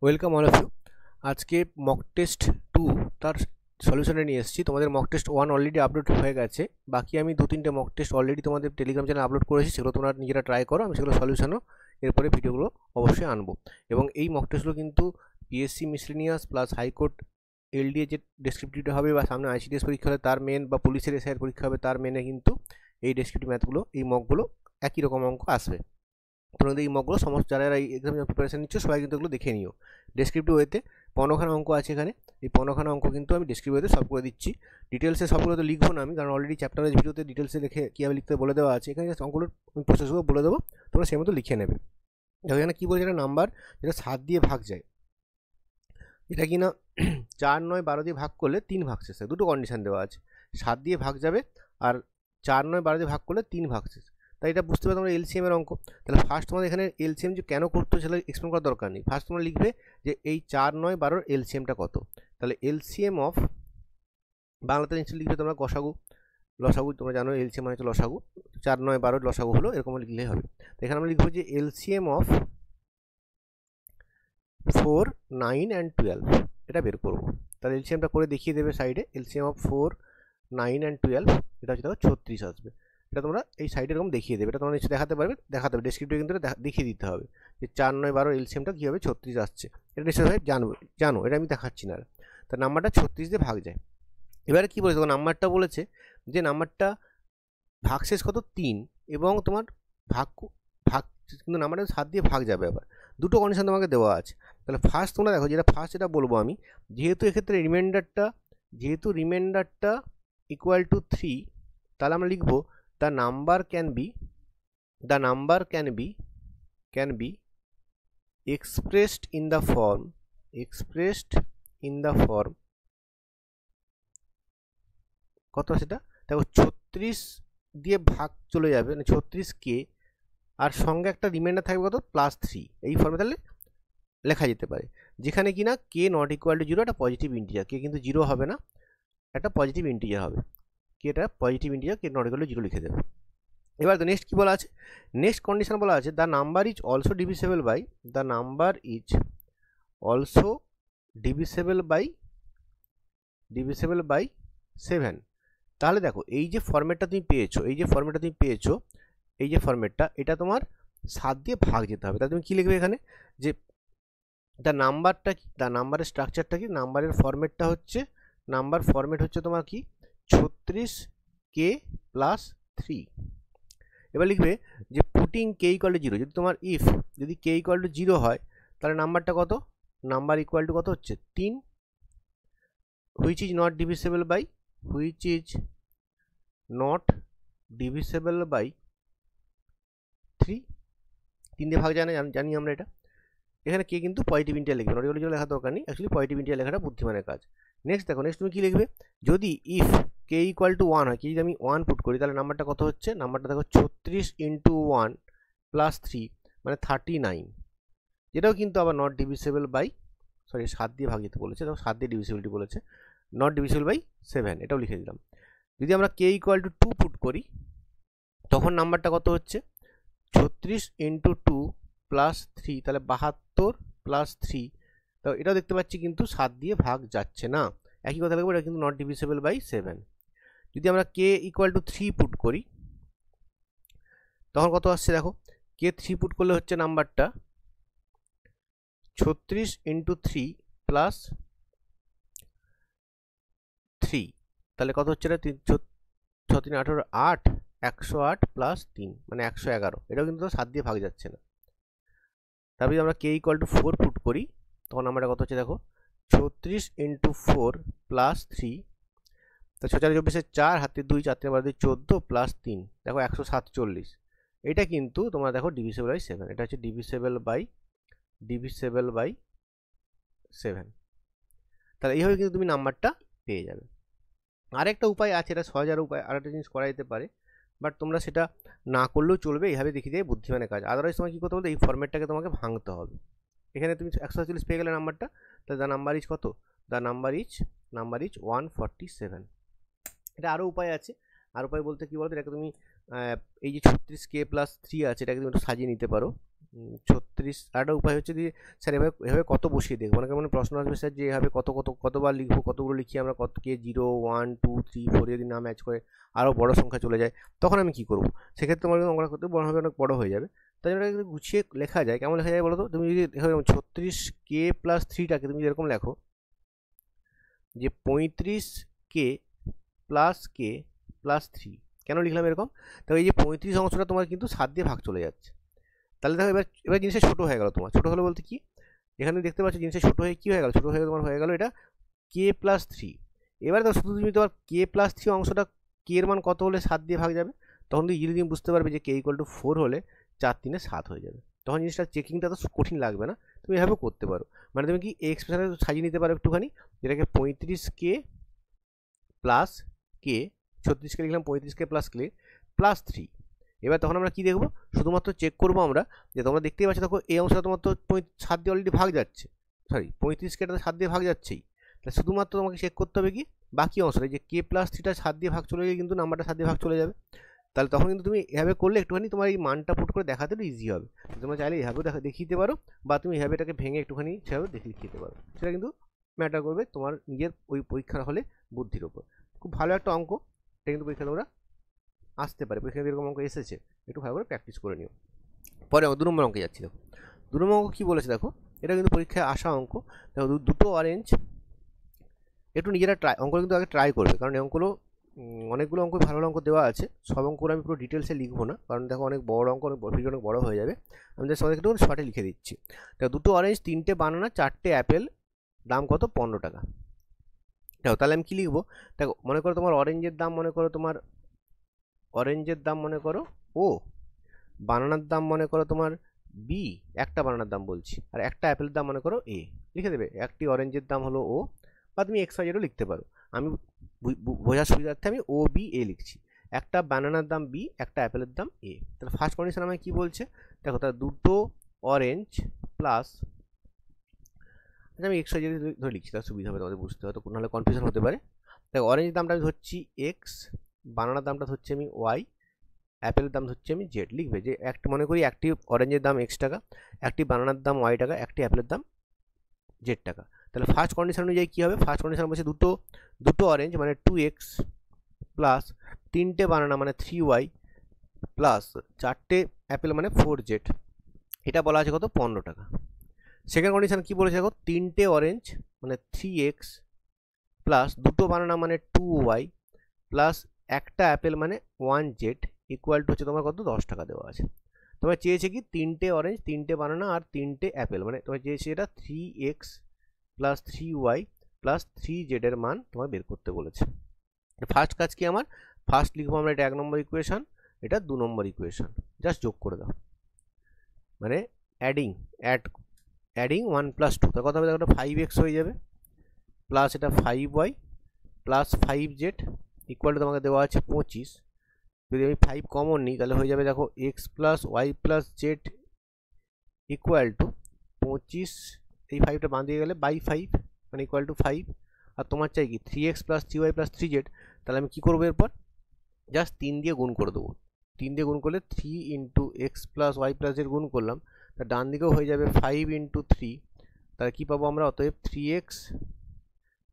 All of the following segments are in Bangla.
Welcome all of you. আজকে মক টেস্ট 2 তার সলিউশনে নিয়ে এসেছি। তোমাদের মক টেস্ট 1 অলরেডি আপলোড হয়ে গেছে, বাকি আমি 2-3টে মক টেস্ট অলরেডি তোমাদের টেলিগ্রাম চ্যানেলে আপলোড করেছি, সেগুলো তোমরা নিজেরা ট্রাই করো। আমি সেগুলো সলিউশনও এরপরে ভিডিওগুলো অবশ্যই আনবো। এবং এই মক টেস্টগুলো কিন্তু PSC miscellaneous plus high court LDA যে ডেসক্রিপটিভটা হবে বা সামনে আইসিডিএস পরীক্ষা হবে তার মেন, বা পুলিশের এসআইয়ের পরীক্ষা হবে তার মেনে কিন্তু এই ডেসক্রিপটিভ ম্যাথগুলো, এই মকগুলো একই রকম অঙ্ক আসবে। তোমরা এই মকগুলো সমস্ত যারা এই এক্সাম প্রিপারেশন নিচ্ছ সবাই কিন্তু এগুলো দেখে নিও। ডেসক্রিপটিভ ওয়েতে 15খানা অঙ্ক আছে এখানে, এই 15খানা অঙ্ক কিন্তু আমি ডেসক্রিপটিভ ওয়েতে সলভ করে দিচ্ছি। ডিটেলসে সবগুলো তো লিখবো না আমি, কারণ অলরেডি চ্যাপ্টারের ভিডিওতে ডিটেলসে লিখে কীভাবে লিখতে বলে দেওয়া আছে। এখানে জাস্ট অঙ্কগুলোর প্রসেসগুলো বলে দেবো, তোমরা সেই মতো লিখে নেবে। দেখো এখানে কী বলছে, একটা নাম্বার যেটা 7 দিয়ে ভাগ যায়, এটা কি না 4, 9, 12 দিয়ে ভাগ করলে 3 ভাগশেষ হয়। দুটো কন্ডিশন দেওয়া আছে, 7 দিয়ে ভাগ যাবে আর 4, 9, 12 দিয়ে ভাগ করলে 3 ভাগশেষ। তাই এটা বুঝতে পারো তোমরা এলসিএম এর অঙ্ক। তাহলে ফার্স্ট তোমাদের এখানে এলসিএম যে কেন করতে সেটা এক্সপ্লেন করার দরকার নেই। ফার্স্ট তোমরা লিখবে যে এই 4, 9, 12 এলসিএমটা কত। তাহলে এলসিএম অফ, বাংলাতে নিশ্চয়ই লিখবে তোমরা গসাগু লসাগু, তোমরা জানো এলসিএম মানে হচ্ছে লসাগু। 4, 9, 12 লসাগু হলো, এরকম লিখলেই হবে। তো এখানে আমরা লিখবো যে এলসিএম অফ 4, 9 and 12 এটা বের করবো। তাহলে এলসিএমটা করে দেখিয়ে দেবে সাইডে। এলসিএম অফ 4, 9 and 12 এটা হচ্ছে দেখো 36 আসবে। এটা তোমরা এই সাইডে এরকম দেখিয়ে দেবে, এটা তোমরা নিশ্চয়ই দেখাতে হবে ডেসক্রিপটিভে কিন্তু দেখিয়ে দিতে হবে যে 4, 9, 12 এলসিএমটা কীভাবে 36 আসছে। এটা নিশ্চয়ই জানো, এটা আমি দেখাচ্ছি না। তার নাম্বারটা 36 দিয়ে ভাগ যায়। এবারে কী বলেছে, নাম্বারটা বলেছে যে নাম্বারটা ভাগশেষ কত 3, এবং তোমার ভাগ কিন্তু নাম্বারটা 7 দিয়ে ভাগ যাবে। আবার দুটো কন্ডিশন তোমাকে দেওয়া আছে। তাহলে ফার্স্ট তোমরা দেখো, যেটা ফার্স্ট এটা বলবো আমি, যেহেতু এক্ষেত্রে রিমাইন্ডারটা ইকুয়াল টু 3, তাহলে আমরা লিখবো the number can be expressed in the form কত সেটা দেখো 36 দিয়ে ভাগ চলে যাবে, মানে 36কে, আর সঙ্গে একটা রিমাইন্ডার থাকবে কত +3, এই ফর্মে তাহলে লেখা যেতে পারে। যেখানে কিনা কে নট ইকুয়াল টু 0 একটা পজিটিভ ইন্টিজার, কে কিন্তু 0 হবে না, একটা পজিটিভ ইন্টিজার হবে। কে এটা positive integer, K not equal to 0 লিখে দেবে। এবার তো নেক্সট কী বলা আছে, নেক্সট কন্ডিশন বলা আছে the number is also divisible by 7। তাহলে দেখো এই যে ফর্মেটটা তুমি পেয়েছো, এটা তোমার 7 দিয়ে ভাগ যেতে হবে। তাহলে তুমি কী লিখবে এখানে, যে দ্য নাম্বারের স্ট্রাকচারটা কি, নাম্বারের ফর্মেটটা হচ্ছে, ফর্মেট হচ্ছে তোমার কি 36k + 3। এবার লিখবে যে পুটিং k = 0, যদি তোমার যদি k = 0 হয় তাহলে নাম্বারটা কত, নাম্বার ইকুয়াল টু কত হচ্ছে 3, which is not divisible by 3। 3 দিয়ে ভাগ যায় না, জানি আমরা এটা। এখানে কে কিন্তু পজিটিভ ইন্টিজার লিখবে, নট ইকুয়াল টু 0 লেখা দরকার নেই, অ্যাকচুয়ালি পজিটিভ ইন্টিজার লেখাটা বুদ্ধিমানের কাজ। নেক্সট তুমি কি লিখবে, যদি ইফ কে ইকুয়াল টু 1 হয়, যদি আমি 1 পুট করি তাহলে নাম্বারটা কত হচ্ছে, নাম্বারটা দেখো 36 × 1 + 3 মানে 39, যেটাও কিন্তু আবার নট ডিভিসেবল বাই, 7 দিয়ে ভাগ যেতে বলেছে, দেখো 7 দিয়ে ডিভিসিবিলিটি বলেছে, নট ডিভিসেবল বাই 7, এটাও লিখে দিলাম। যদি আমরা কে ইকুয়াল টু 2 পুট করি তখন নাম্বারটা কত হচ্ছে 36 × 2 + 3, তাহলে 72 + 3। তো এটাও দেখতে পাচ্ছি কিন্তু 7 দিয়ে ভাগ যাচ্ছে না, একই কথা লিখবো, এটা কিন্তু নট ডিভিসেবল বাই 7। যদি আমরা কে ইকুয়াল টু 3 পুট করি তখন কত আসছে দেখো, কে 3 পুট করলে হচ্ছে নাম্বারটা 36 × 3 + 3, তাহলে কত হচ্ছে, এটা 6 3 18 8, 108 + 3 মানে 111, এটাও কিন্তু 7 দিয়ে ভাগ যাচ্ছে না। তারপরে আমরা কে ইকুয়াল টু 4 পুট করি তখন আমরা কত হচ্ছে দেখো 36 × 4 + 3, তো 6 4 24 4, হাতে 2, 4 3 12 14 + 3 দেখো 147। এটা কিন্তু তোমরা দেখো ডিভিসেবল বাই 7, এটা হচ্ছে ডিভিসেবল বাই 7। তাহলে এইভাবে কিন্তু তুমি নাম্বারটা পেয়ে যাবে। আরেকটা উপায় আছে, এটা সহজার উপায়, আরেকটা জিনিস করা যেতে পারে, বাট তোমরা সেটা না করলেও চলবে, এইভাবে দেখিয়ে দেবে বুদ্ধিমানের কাজ। আদারওয়াইজ তোমাকে কী করতে বলতে, এই ফর্মেটটাকে তোমাকে ভাঙতে হবে। এখানে তুমি 147 পেয়ে গেলে নাম্বারটা, তাহলে দ্য নাম্বার ইজ কত, দ্য নাম্বার ইজ 147। এটা আরও উপায় আছে, আর উপায় বলতে কী বলতো, এটাকে তুমি এই যে 36k + 3 আছে, এটাকে তুমি একটু সাজিয়ে নিতে পারো। 36 আরেকটা উপায় হচ্ছে যে স্যার এভাবে কত বসিয়ে দেখবো, অনেক মানে প্রশ্ন আসবে স্যার যে এভাবে কতবার লিখবো, কতগুলো লিখি আমরা, কত কে 0 1 2 3 4 যদি না ম্যাচ করে আরও বড় সংখ্যা চলে যায়, তখন আমি কি করবো? সেক্ষেত্রে তোমার অঙ্কটা করতে বড় হবে, অনেক বড় হয়ে যাবে। তাই জন্য এটা গুছিয়ে লেখা যায়। কেমন লেখা যায় বলো তো? তুমি যদি 36k প্লাস 3টাকে তুমি এরকম লেখো যে 35k প্লাস কে প্লাস 3। কেন লিখলাম এরকম? তো এই যে 35 অংশটা তোমার কিন্তু 7 দিয়ে ভাগ চলে যাচ্ছে। তাহলে দেখো এবার জিনিসটা ছোটো হয়ে গেল তোমার। ছোটো হলো বলতে কি, এখানে দেখতে পাচ্ছ জিনিসটা ছোটো হয়ে কী হয়ে গেল, ছোটো হয়ে তোমার হয়ে গেল এটা কে প্লাস 3। এবারে তো শুধু তুমি তোমার কে প্লাস 3 অংশটা কে এর মান কত হলে 7 দিয়ে ভাগ যাবে, তখন তো ইজিলি তুমি বুঝতে পারবে যে কে ইকুয়াল টু 4 হলে 4 3 7 হয়ে যাবে। তখন জিনিসটা চেকিংটা তো কঠিন লাগবে না, তুমি এভাবে করতে পারো। মানে তুমি কি এই এক্সপ্রেশনে সাজিয়ে নিতে পারো একটুখানি, যেটাকে 35k প্লাস কে, 36কে লিখলাম 35k প্লাস কে প্লাস 3। এবার তখন আমরা কি দেখবো, শুধুমাত্র চেক করবো আমরা যে তোমরা দেখতেই পাচ্ছ দেখো এই অংশটা তোমার তো 7 দিয়ে অলরেডি ভাগ যাচ্ছে, সরি 35কে এটা 7 দিয়ে ভাগ যাচ্ছেই। তাহলে শুধুমাত্র তোমাকে চেক করতে হবে কি বাকি অংশটা, যে কে প্লাস 3টা 7 দিয়ে ভাগ চলে গেলে কিন্তু নাম্বারটা 7 দিয়ে ভাগ চলে যাবে। তাহলে তখন কিন্তু তুমি এভাবে করলে একটুখানি তোমার এই মানটা পুট করে দেখাতে ইজি হবে। তোমরা চাইলে এভাবেও দেখিয়ে দিতে পারো, বা তুমি এভাবে এটাকে ভেঙে একটুখানি সেভাবে দেখিয়ে দিতে পারো। সেটা কিন্তু ম্যাটার করবে তোমার নিজের ওই পরীক্ষার হলে বুদ্ধির ওপর। খুব ভালো একটা অঙ্ক, এটা কিন্তু পরীক্ষা তোমরা আসতে পারে, পরীক্ষা এরকম অঙ্ক এসেছে, একটু ভালো করে প্র্যাকটিস করে নিও। পরে 2 নম্বর অঙ্কে যাচ্ছি। দেখো 2 নম্বর অঙ্ক কী বলেছে দেখো, এটা কিন্তু পরীক্ষায় আসা অঙ্ক। দেখো দুটো অরেঞ্জ, একটু নিজেরা অঙ্কগুলো কিন্তু আগে ট্রাই করবে, কারণ এই অঙ্কগুলো অনেকগুলো অঙ্ক ভালো অঙ্ক দেওয়া আছে, সব অঙ্কগুলো আমি পুরো ডিটেলসে লিখবো না, কারণ দেখো অনেক বড় অঙ্ক, ভিডিও অনেক বড় হয়ে যাবে। আমি জাস্ট আমাদের একটু শর্টে লিখে দিচ্ছি। দেখো দুটো অরেঞ্জ, 3টে বানানা, 4টে অ্যাপেল, দাম কত? 15 টাকা। দেখো তাহলে আমি কী লিখবো, দেখো মনে করো তোমার অরেঞ্জের দাম মনে করো ও, বানানার দাম মনে করো তোমার বি, একটা বানানার দাম বলছি, আর একটা অ্যাপেলের দাম মনে করো এ। লিখে দেবে একটি অরেঞ্জের দাম হলো ও, বা তুমি এক্স ওয়াই জেডও লিখতে পারো, আমি বোঝার সুবিধার্থে আমি ও বি এ লিখছি। একটা বানানার দাম বি, একটা অ্যাপেলের দাম এ। তাহলে ফার্স্ট কন্ডিশন আমায় কী বলছে দেখো, তাহলে দুটো অরেঞ্জ প্লাস, আমি এক্স ওয়াই জেড ধরে লিখছি, তার সুবিধা হবে তোমাদের বুঝতে, হয়তো নাহলে কনফিউশন হতে পারে। দেখো অরেঞ্জের দামটা আমি ধরছি এক্স, বানানার দামটা ধরছি আমি ওয়াই, অ্যাপেলের দাম ধরছি আমি জেড। লিখবে যে একটা মনে করি একটি অরেঞ্জের দাম এক্স টাকা, একটি বানানার দাম ওয়াই টাকা, একটি অ্যাপেলের দাম জেড টাকা। তাহলে ফার্স্ট কন্ডিশন অনুযায়ী কী হবে, ফার্স্ট কন্ডিশন বলছে দুটো অরেঞ্জ মানে 2x প্লাস 3টে বানানা মানে 3y প্লাস 4টে অ্যাপেল মানে 4z, এটা বলা আছে কত? 15 টাকা। সেকেন্ড কন্ডিশন কী বলেছে দেখো, 3টে অরেঞ্জ মানে 3x প্লাস দুটো বানানা মানে 2y প্লাস একটা অ্যাপেল মানে 1z ইকুয়াল টু হচ্ছে তোমার কত? 10 টাকা দেওয়া আছে। তোমার চেয়েছে কি 3টে অরেঞ্জ, 3টে বানানা আর 3টে অ্যাপেল, মানে তোমার চেয়েছে এটা 3x plus 3y plus 3z এর মান তোমার বের করতে বলেছে। ফার্স্ট কাজ কি আমার, ফার্স্ট লিখবো আমরা এটা 1 নম্বর ইকুয়েশন, এটা 2 নম্বর ইকুয়েশন, জাস্ট যোগ করে দাও, মানে অ্যাডিং 1 প্লাস 2, তার কথা হবে দেখো 5x হয়ে যাবে প্লাস এটা 5y plus 5z equal to তোমাকে দেওয়া আছে 25। যদি আমি 5 কমন নিই তাহলে হয়ে যাবে দেখো x plus y plus z equal to 25, এই 5টা বাঁ দিয়ে গেলে বাই 5 মানে ইকুয়াল টু 5। আর তোমার চাই কি 3x plus 3y plus 3z, তাহলে আমি কী করবো এরপর, জাস্ট 3 দিয়ে গুণ করে দেবো। 3 দিয়ে গুণ করলে 3 into x plus y plus z গুণ করলাম, তা ডান দিকেও হয়ে যাবে 5 ইন্টু 3, তাহলে কী পাবো আমরা, অতএব 3x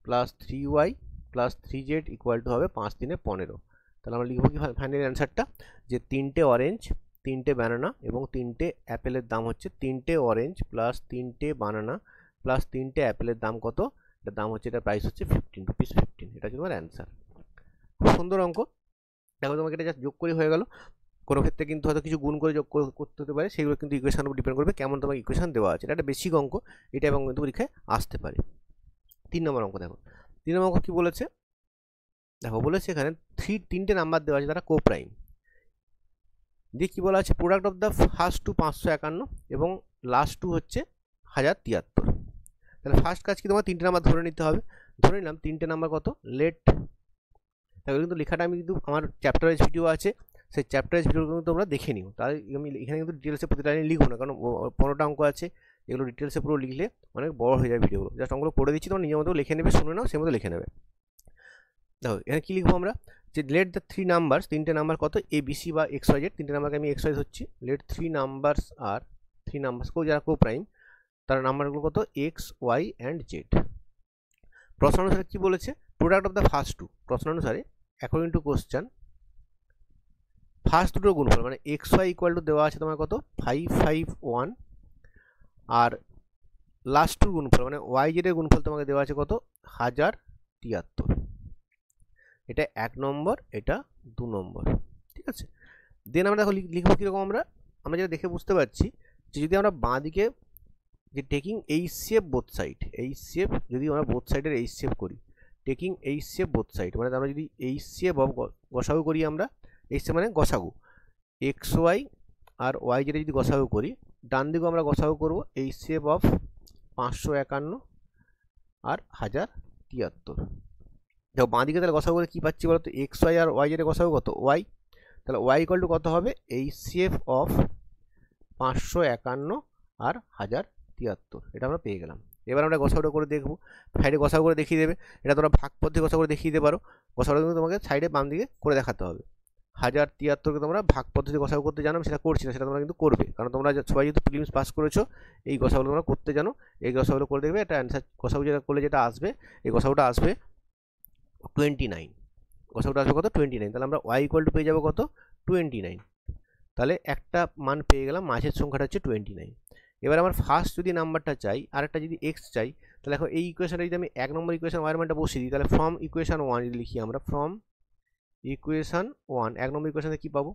plus 3y plus 3z equal to হবে 5 3 15। তাহলে আমরা লিখবো কি ফাইনাল অ্যান্সারটা, যে 3টে অরেঞ্জ, 3টে বানানা এবং 3টে অ্যাপেলের দাম হচ্ছে 3টে অরেঞ্জ প্লাস 3টে বানানা প্লাস 3টে অ্যাপেলের দাম কত, এটার দাম হচ্ছে, এটার প্রাইস হচ্ছে 15 রুপিস 15। এটা হচ্ছে তোমার অ্যান্সার। খুব সুন্দর অঙ্ক। দেখো তোমাকে এটা জাস্ট যোগ করে হয়ে গেল। কোনো ক্ষেত্রে কিন্তু হয়তো কিছু গুণ করে যোগ করতে হতে পারে, সেগুলো কিন্তু ইকুয়েশনের উপর ডিপেন্ড করবে কেমন তোমার ইকুয়েশন দেওয়া আছে। এটা একটা বেসিক অঙ্ক, এটা এবং কিন্তু পরীক্ষায় আসতে পারে। 3 নম্বর অঙ্ক দেখো, 3 নম্বর অঙ্ক কী বলেছে দেখো, বলেছে এখানে 3টে নাম্বার দেওয়া আছে, তারা কো প্রাইম দিয়ে কী বলা আছে, product of the first two 551 এবং লাস্ট টু হচ্ছে 1073। তাহলে ফার্স্ট কাজ কি, তোমার 3টে নাম্বার ধরে নিতে হবে। ধরে নিলাম 3টে নাম্বার কত, লেট, তাহলে কিন্তু লেখাটা আমি কিন্তু আমার চ্যাপ্টার ওয়াইজ ভিডিও আছে, সেই চ্যাপ্টার ওয়াইজ ভিডিও কিন্তু তোমরা দেখে নিও। তাই আমি এখানে কিন্তু ডিটেলসে প্রতিটা লাইনে লিখবো না, কারণ 15টা অঙ্ক আছে, এগুলো ডিটেলসে পুরো লিখলে অনেক বড় হয়ে যায় ভিডিওগুলো। জাস্ট অঙ্কগুলো করে দিচ্ছি, তোমার নিজের মতো লিখে নেবে, শুনে নাও, সেই মতো লিখে নেবে। দেখো এখানে কী লিখবো আমরা, যে লেট দ্য 3 নাম্বারস, 3টে নাম্বার কত, এ বি সি বা এক্স ওয়াই জেড, 3টে নাম্বারকে আমি এক্স ওয়াই ধরছি, লেট 3 নাম্বারস আর 3 নাম্বারস যারা কো প্রাইম তার নাম্বারগুলো কত এক্স ওয়াই অ্যান্ড জেড। প্রশ্ন অনুসারে কি বলেছে, product of the first two, প্রশ্ন অনুসারে অ্যাকর্ডিং টু কোশ্চেন ফার্স্ট দুটোর গুণফল মানে এক্স ওয়াই ইকুয়াল টু দেওয়া আছে তোমার কত 551, আর লাস্ট টুর গুণফল মানে ওয়াই জেডের গুণফল তোমাকে দেওয়া আছে কত 1073। এটা 1 নম্বর, এটা 2 নম্বর, ঠিক আছে। দেন আমরা দেখো লিখবো কীরকম, আমরা যেটা দেখে বুঝতে পারছি যে যদি আমরা বাঁ দিকে যে taking H shape both side, H shape যদি আমরা বোথ সাইডের এইচ শেপ করি, taking H shape both side মানে আমরা যদি এইচ শেপ অফ গসাগু করি, আমরা এইচ শেপ মানে গসাগু এক্স ওয়াই আর ওয়াই জেডে যদি গসাগু করি, ডান দিকেও আমরা গসাগু করবো এইচ শেপ অফ 551 আর 1073। দেখো বাঁ দিকে তাহলে গসাগু করে কী পাচ্ছি বলো তো, এক্স ওয়াই আর ওয়াই জেডে গসাগু কত ওয়াই, তাহলে ওয়াই ইকুয়াল টু কত হবে এইচ শেপ অফ 551 আর 1073, এটা আমরা পেয়ে গেলাম। এবার আমরা গসাগুটা করে দেখবো, সাইডে গসাগু করে দেখিয়ে দেবে, এটা তোমরা ভাগ পদ্ধতি গসাগু করে দেখিয়ে দিতে পারো। গসাগুটা কিন্তু তোমাকে সাইডে বাম দিকে করে দেখাতে হবে। 1073কে তোমরা ভাগ পদ্ধতি গসাগু করতে জানো, সেটা করছি না, সেটা তোমরা কিন্তু করবে, কারণ তোমরা সবাই যেহেতু প্রিলিমস পাস করেছো এই গসাগুলো তোমরা করতে জানো। এই গসাগুলো করে দেখবে, এটা অ্যান্সার গসাগু যেটা করলে যেটা আসবে, এই গসাগুটা আসবে 29, গসাগুটা আসবে কত 29। তাহলে আমরা ওয়াই ইকুয়াল টু পেয়ে যাবো কত 29, তাহলে একটা মান পেয়ে গেলাম, মাঝের সংখ্যাটা হচ্ছে 29। এবার আমার ফার্স্ট যদি নাম্বারটা চাই আর একটা যদি এক্স চাই, তাহলে এখন এই ইকুয়েশনটা যদি আমি 1 নম্বর ইকুয়েশন ওয়াই মানটা বসিয়ে দিই, তাহলে ফ্রম ইকুয়েশন 1 যদি লিখি আমরা, ফ্রম ইকুয়েশন 1 1 নম্বর ইকুয়েশনে কী পাবো,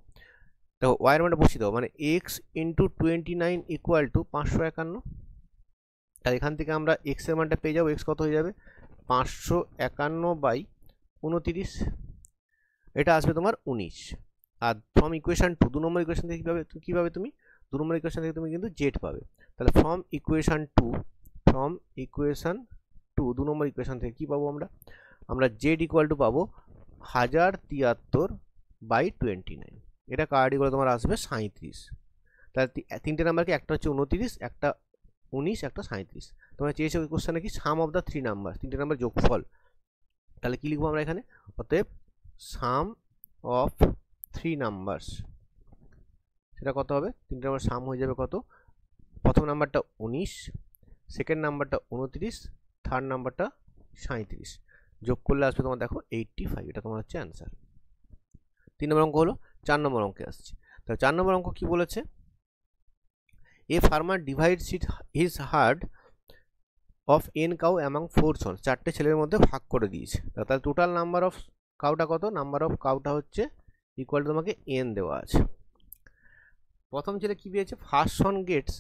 দেখো ওয়াই মানটা বসিয়ে দেবো মানে এক্স ইন্টু 29 ইকুয়াল টু 551। তাহলে এখান থেকে আমরা এক্সের মানটা পেয়ে যাবো, এক্স কত হয়ে যাবে 551/29, এটা আসবে তোমার 19। Are from equation 2 2 number equation থেকে কীভাবে তুমি 2 নম্বর ইকুয়েশন থেকে তুমি কিন্তু জেড পাবে। তাহলে ফ্রম ইকুয়েশন 2 2 নম্বর ইকুয়েশন থেকে কী পাবো আমরা জেড ইকুয়াল টু পাবো 1073/29, এটা কার্ডি করে তোমার আসবে 37। তাহলে তিনটে নাম্বারকে একটা হচ্ছে 29, একটা 19, একটা 37। তোমরা চেয়েছো ওই কোশ্চেনে কি সাম অফ দ্য 3 নাম্বার, তিনটে নাম্বার যোগফল। তাহলে কী লিখবো আমরা এখানে, অতএব সাম অফ 3 নাম্বারস, সেটা কত হবে, তিনটে নাম্বার সাম হয়ে যাবে কত, প্রথম নাম্বারটা 19, সেকেন্ড নাম্বারটা 29, থার্ড নাম্বারটা 37, যোগ করলে আসবে তোমার দেখো 85, এটা তোমার হচ্ছে অ্যান্সার। 3 নম্বর অঙ্ক হলো। 4 নম্বর অঙ্কে আসছে। তাহলে 4 নম্বর অঙ্ক কি বলেছে, a farmer divides his herd of an cow among 4 sons, 4টে ছেলের মধ্যে ভাগ করে দিয়েছে। তাহলে টোটাল নাম্বার অফ কাউটা কত, নাম্বার অফ কাউটা হচ্ছে ইকুয়াল টু তোমাকে এন দেওয়া আছে। প্রথম ছেলে কি পেয়েছে, first son gets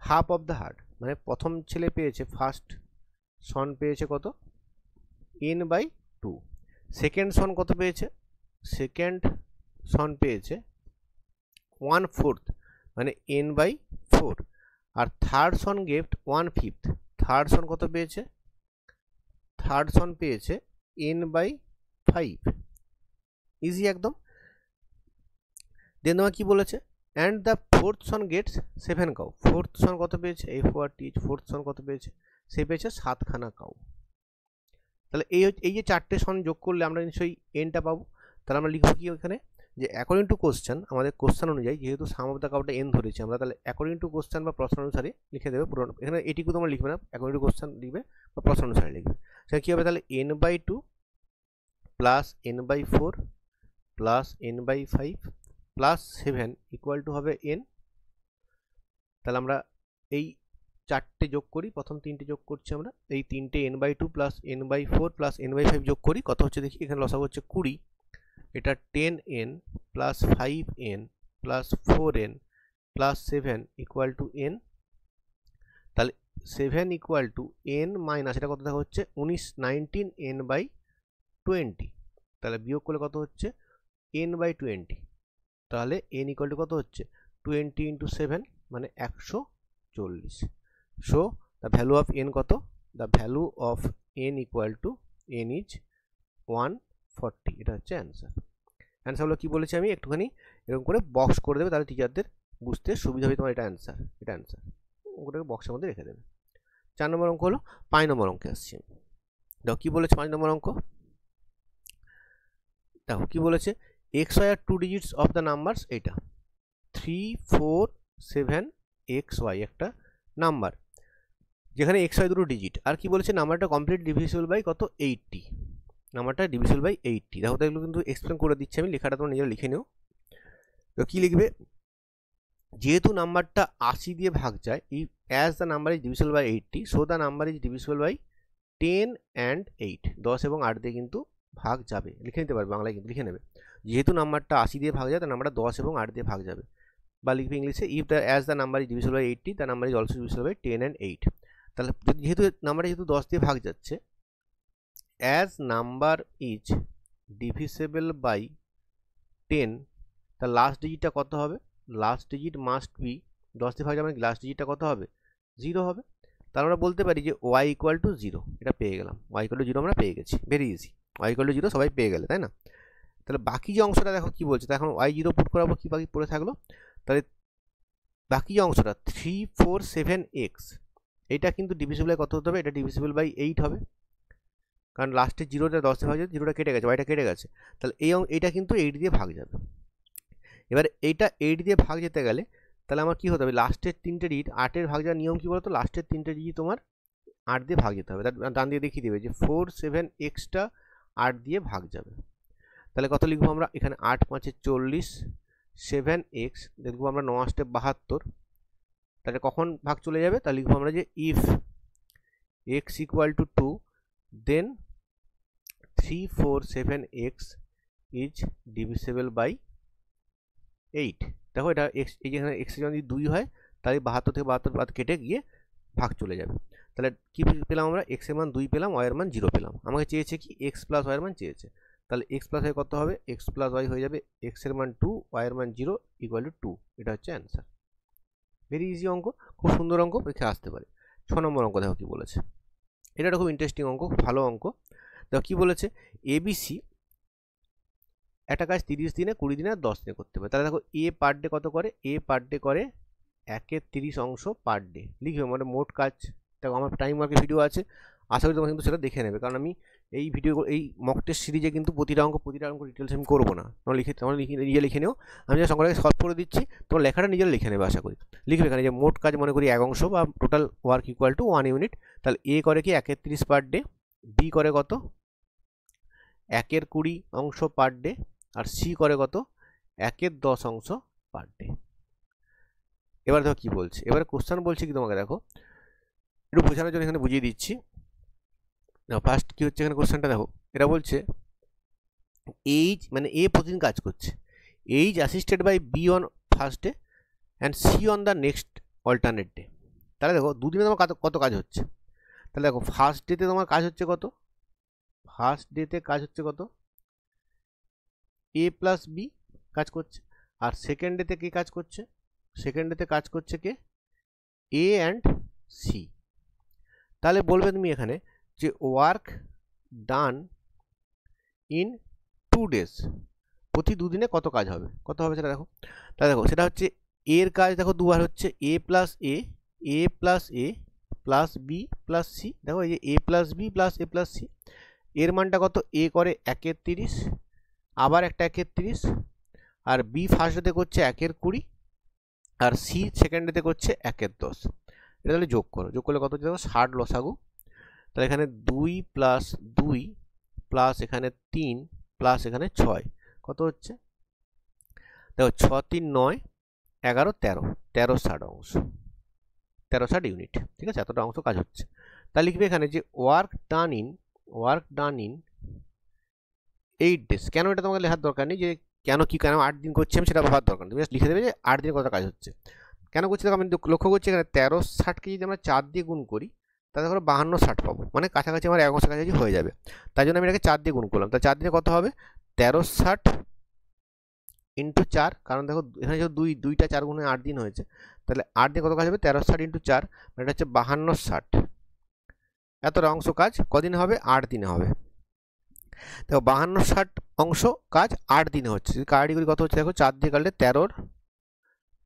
half of the hard, মানে প্রথম ছেলে পেয়েছে, ফার্স্ট সন পেয়েছে কত n/2। সেকেন্ড সন কত পেয়েছে, সেকেন্ড সন পেয়েছে 1/4 মানে n/4। আর থার্ড সন গেট 1/5, থার্ড সন কত পেয়েছে, থার্ড সন পেয়েছে n/5, ইজি একদম। দেন তোমার কি বলেছে, and the fourth son gets 7 cow, fourth son কত পেয়েছে, FORTH, ফোর্থ সন কত পেয়েছে, সে পেয়েছে 7খানা কাউ। তাহলে এই যে 4টে সন যোগ করলে আমরা নিশ্চয়ই এনটা পাবো। তাহলে আমরা লিখবো কি ওখানে, যে অ্যাকর্ডিং টু কোশ্চেন, আমাদের কোশ্চেন অনুযায়ী যেহেতু সাম অফ দ্য কাউটা এন ধরেছি আমরা, তাহলে অ্যাকর্ডিং টু কোশ্চেন বা প্রশ্ন অনুসারে লিখে দেবে পুরো। এখানে এটিকু তোমরা লিখবে না, অ্যাকর্ডিং টু কোশ্চেন লিখবে বা প্রশ্ন অনুসারে লিখবে। সেটা কী হবে, তাহলে n/2 plus n/4 plus n/5 plus 7 equal to হবে n। তাহলে আমরা এই 4টে যোগ করি, প্রথম 3টে যোগ করছি আমরা, এই 3টে n/2 plus n/4 plus n/5 যোগ করি, কত হচ্ছে দেখি, এখানে লসাগু হচ্ছে 20, এটা 10n plus 5n plus 4n plus 7 equal to n। তাহলে 7 ইকুয়াল টু n মাইনাস এটা কত দেখা হচ্ছে 19n/20, তাহলে বিয়োগ করলে কত হচ্ছে n/20। তাহলে n ইকুয়াল টু কত হচ্ছে 20 × 7 মানে 140। So the value of n কত, the value of n equal to n is 140, এটা হচ্ছে অ্যান্সার। অ্যান্সার হলো কি বলেছি আমি, একটুখানি এরকম করে বক্স করে দেবে, তাহলে টিচারদের বুঝতে সুবিধা হবে, তোমার এটা অ্যান্সার, এটা অ্যান্সার, ওটাকে বক্সের মধ্যে রেখে দেবে। 4 নম্বর অঙ্ক হলো। 5 নম্বর অঙ্কে আসছি। দেখো কি বলেছে 5 নম্বর অঙ্ক, দেখো কি বলেছে, x y are 2 digits of the numbers, এটা 3 4 7 এক্স ওয়াই একটা নাম্বার, যেখানে এক্স ওয়াই দুটো ডিজিট। আর কি বলেছে, নাম্বারটা কমপ্লিট ডিভিজিবল বাই কত 80, নাম্বারটা ডিভিজিবল বাই 80। দেখো তো এগুলো কিন্তু এক্সপ্লেন করে দিচ্ছি আমি, লেখাটা তোমরা নিজেরা লিখে নিও। তো কী লিখবে, যেহেতু নাম্বারটা 80 দিয়ে ভাগ যায়, as the number is divisible by 80 so the number is divisible by 10 and 8, 10 এবং 8 দিয়ে কিন্তু ভাগ যাবে, লিখে নিতে পারবে বাংলায় কিন্তু লিখে নেবে। যেহেতু নাম্বারটা 80 দিয়ে ভাগ যায়, তার নাম্বারটা 10 এবং 8 দিয়ে ভাগ যাবে, বা লিখবে ইংলিশে if the as the number is divisible by 80 the number is also divisible by 10 and 8। তাহলে যেহেতু নাম্বারটা যেহেতু 10 দিয়ে ভাগ যাচ্ছে, as number is divisible by 10, তার লাস্ট ডিজিটটা কত হবে, লাস্ট ডিজিট মাস্ট বি 10 দিয়ে ভাগ যাবে, লাস্ট ডিজিটটা কত হবে 0 হবে। তাহলে আমরা বলতে পারি যে y ইকুয়াল টু 0, এটা পেয়ে গেলাম, y ইকুয়াল টু 0 আমরা পেয়ে গেছি, very easy, y equal to 0 সবাই পেয়ে গেলে, তাই না। তাহলে বাকি যে অংশটা দেখো কি বলছে, এখন y 0 পুট করাবো, কি বাকি পড়ে থাকলো, তাহলে বাকি যে অংশটা 347x, এটা কিন্তু ডিভিজিবল বাই কত হতে হবে, এটা ডিভিজিবল বাই 8 হবে, কারণ লাস্টে 0টা 10 দিয়ে ভাগ যাবে, 0টা কেটে গেছে, yটা কেটে গেছে, তাহলে এইটা কিন্তু 8 দিয়ে ভাগ যাবে। এবার এইটা 8 দিয়ে ভাগ যেতে গেলে তাহলে আমার কি হতে হবে, লাস্টের 3টে ডিজিট 8-এর ভাগ যাওয়ার নিয়ম কি বলতো, লাস্টের 3টে ডিজিট তোমার 8 দিয়ে ভাগ যেতে হবে। ডান দিয়ে দেখিয়ে দেবে যে 47xটা 8 দিয়ে ভাগ যাবে। তাহলে কত লিখবো আমরা, এখানে 8 5 40, 7x দেখবো আমরা 9 8 72, তাহলে কখন ভাগ চলে যাবে, তাহলে লিখবো আমরা যে if x equal to 2 then 347x is divisible by 8। দেখো এটা এক্স, এই যেখানে এক্স যদি 2 হয় তাহলে 72 থেকে 72 বাদ কেটে গিয়ে ভাগ চলে যাবে। তাহলে কি পেলাম আমরা, এক্স এর মান 2 পেলাম, ওয়াই এর মান 0 পেলাম। আমাকে চেয়েছে কি এক্স প্লাস ওয়াই এর মান চেয়েছে, তাহলে এক্স প্লাস ওয়াই কত হবে, এক্স প্লাস ওয়াই হয়ে যাবে এক্স এর মান 2, ওয়াই এর মান 0 ইকুয়াল টু 2, এটা হচ্ছে অ্যান্সার। ভেরি ইজি অঙ্ক, খুব সুন্দর অঙ্ক, পরীক্ষা আসতে পারে। 6 নম্বর অঙ্ক দেখো কি বলেছে, এটা খুব ইন্টারেস্টিং অঙ্ক, খুব ভালো অঙ্ক। দেখো কি বলেছে, এবিসি একটা কাজ 30 দিনে, 20 দিনে আর 10 দিনে করতে পারে। তাহলে দেখো এ পার ডে কত করে, এ পার ডে করে 1/30 অংশ পার ডে, লিখবে মানে মোট কাজ। দেখো আমার টাইম ওয়ার্কের ভিডিও আছে, আশা করি তোমরা কিন্তু সেটা দেখে নেবে, কারণ আমি এই ভিডিও, এই মক টেস্ট সিরিজে কিন্তু প্রতিটা অঙ্ক ডিটেলস আমি করবো না, তোমরা নিজে লিখে নিও, আমি যা সঙ্গে সলভ করে দিচ্ছি, তোমার লেখাটা নিজেরা লিখে নেবে আশা করি। লিখবে এখানে যে মোট কাজ মনে করি 1 অংশ, বা total work equal to 1 unit. তাহলে এ করে কি 1/30 পার ডে, বি করে কত 1/20 অংশ পার ডে, আর সি করে কত 1/10 অংশ পার ডে। এবার দেখো কি বলছে, এবারে কোশ্চেন বলছে কি তোমাকে, দেখো একটু বোঝানোর জন্য এখানে বুঝিয়ে দিচ্ছি। ফার্স্ট কি হচ্ছে এখানে কোশ্চেনটা দেখো, এটা বলছে এইজ মানে এ প্রতিদিন কাজ করছে, is assisted by B on first day and C on the next alternate day. তাহলে দেখো দুদিনে তোমার কত কাজ হচ্ছে, তাহলে দেখো ফার্স্ট ডেতে তোমার কাজ হচ্ছে কত, ফার্স্ট ডেতে কাজ হচ্ছে কত, এ প্লাস বি কাজ করছে, আর সেকেন্ড ডেতে কে কাজ করছে, সেকেন্ড ডেতে কাজ করছে কে, এ অ্যান্ড সি। তাহলে বলবে তুমি এখানে যে ওয়ার্ক ডান ইন 2 days, প্রতি দুদিনে কত কাজ হবে, কত হবে সেটা দেখো। তাহলে দেখো সেটা হচ্ছে এর কাজ দেখো দুবার হচ্ছে, এ প্লাস এ, এ প্লাস এ প্লাস বি প্লাস সি। দেখো এই যে এ প্লাস বি প্লাস এ প্লাস সি, এর মানটা কত, এ করে 1/30, আবার একটা 1/30, আর বি ফার্স্ট ডেতে করছে 1/20, আর সি সেকেন্ড ডেতে করছে 1/10। এটা তাহলে যোগ করো, যোগ করলে কত হচ্ছে দেখো 60 লসাগু। তাহলে এখানে 2 প্লাস 2 প্লাস এখানে 3 প্লাস এখানে 6 কত হচ্ছে, দেখো 6 3 9 11 13, 1360 অংশ, 1360 ইউনিট, ঠিক আছে, এতটা অংশ কাজ হচ্ছে। তাহলে লিখবে এখানে যে ওয়ার্ক ডান ইন 8 days। কেন এটা তোমাকে লেখার দরকার নেই, যে কেন 8 দিন করছি আমি সেটা ভাবার দরকার নেই, তুমি লিখে দেবে যে 8 দিনে কত কাজ হচ্ছে। কেন করছি দেখো, আমি লক্ষ্য করছি এখানে 1360কে যদি আমরা 4 দিয়ে গুণ করি তাহলে ধরো 5260 পাবো, মানে কাছাকাছি আমার 1 মাসের কাছাকাছি হয়ে যাবে। তাই জন্য আমি এটাকে 4 দিয়ে গুণ করলাম। তা 4 দিনে কত হবে, 1360 ইন্টু 4, কারণ দেখো এখানে যেহেতু দুইটা 4 গুণে 8 দিন হয়েছে, তাহলে 8 দিয়ে কত কাজ হবে, 1360 ইন্টু 4 মানে এটা হচ্ছে 5260। এতটা অংশ কাজ কদিনে হবে, 8 দিনে হবে। দেখো 5260 অংশ কাজ 8 দিনে হচ্ছে, যদি কাটাকাটি কত হচ্ছে দেখো, 4 দিয়ে কাটলে 13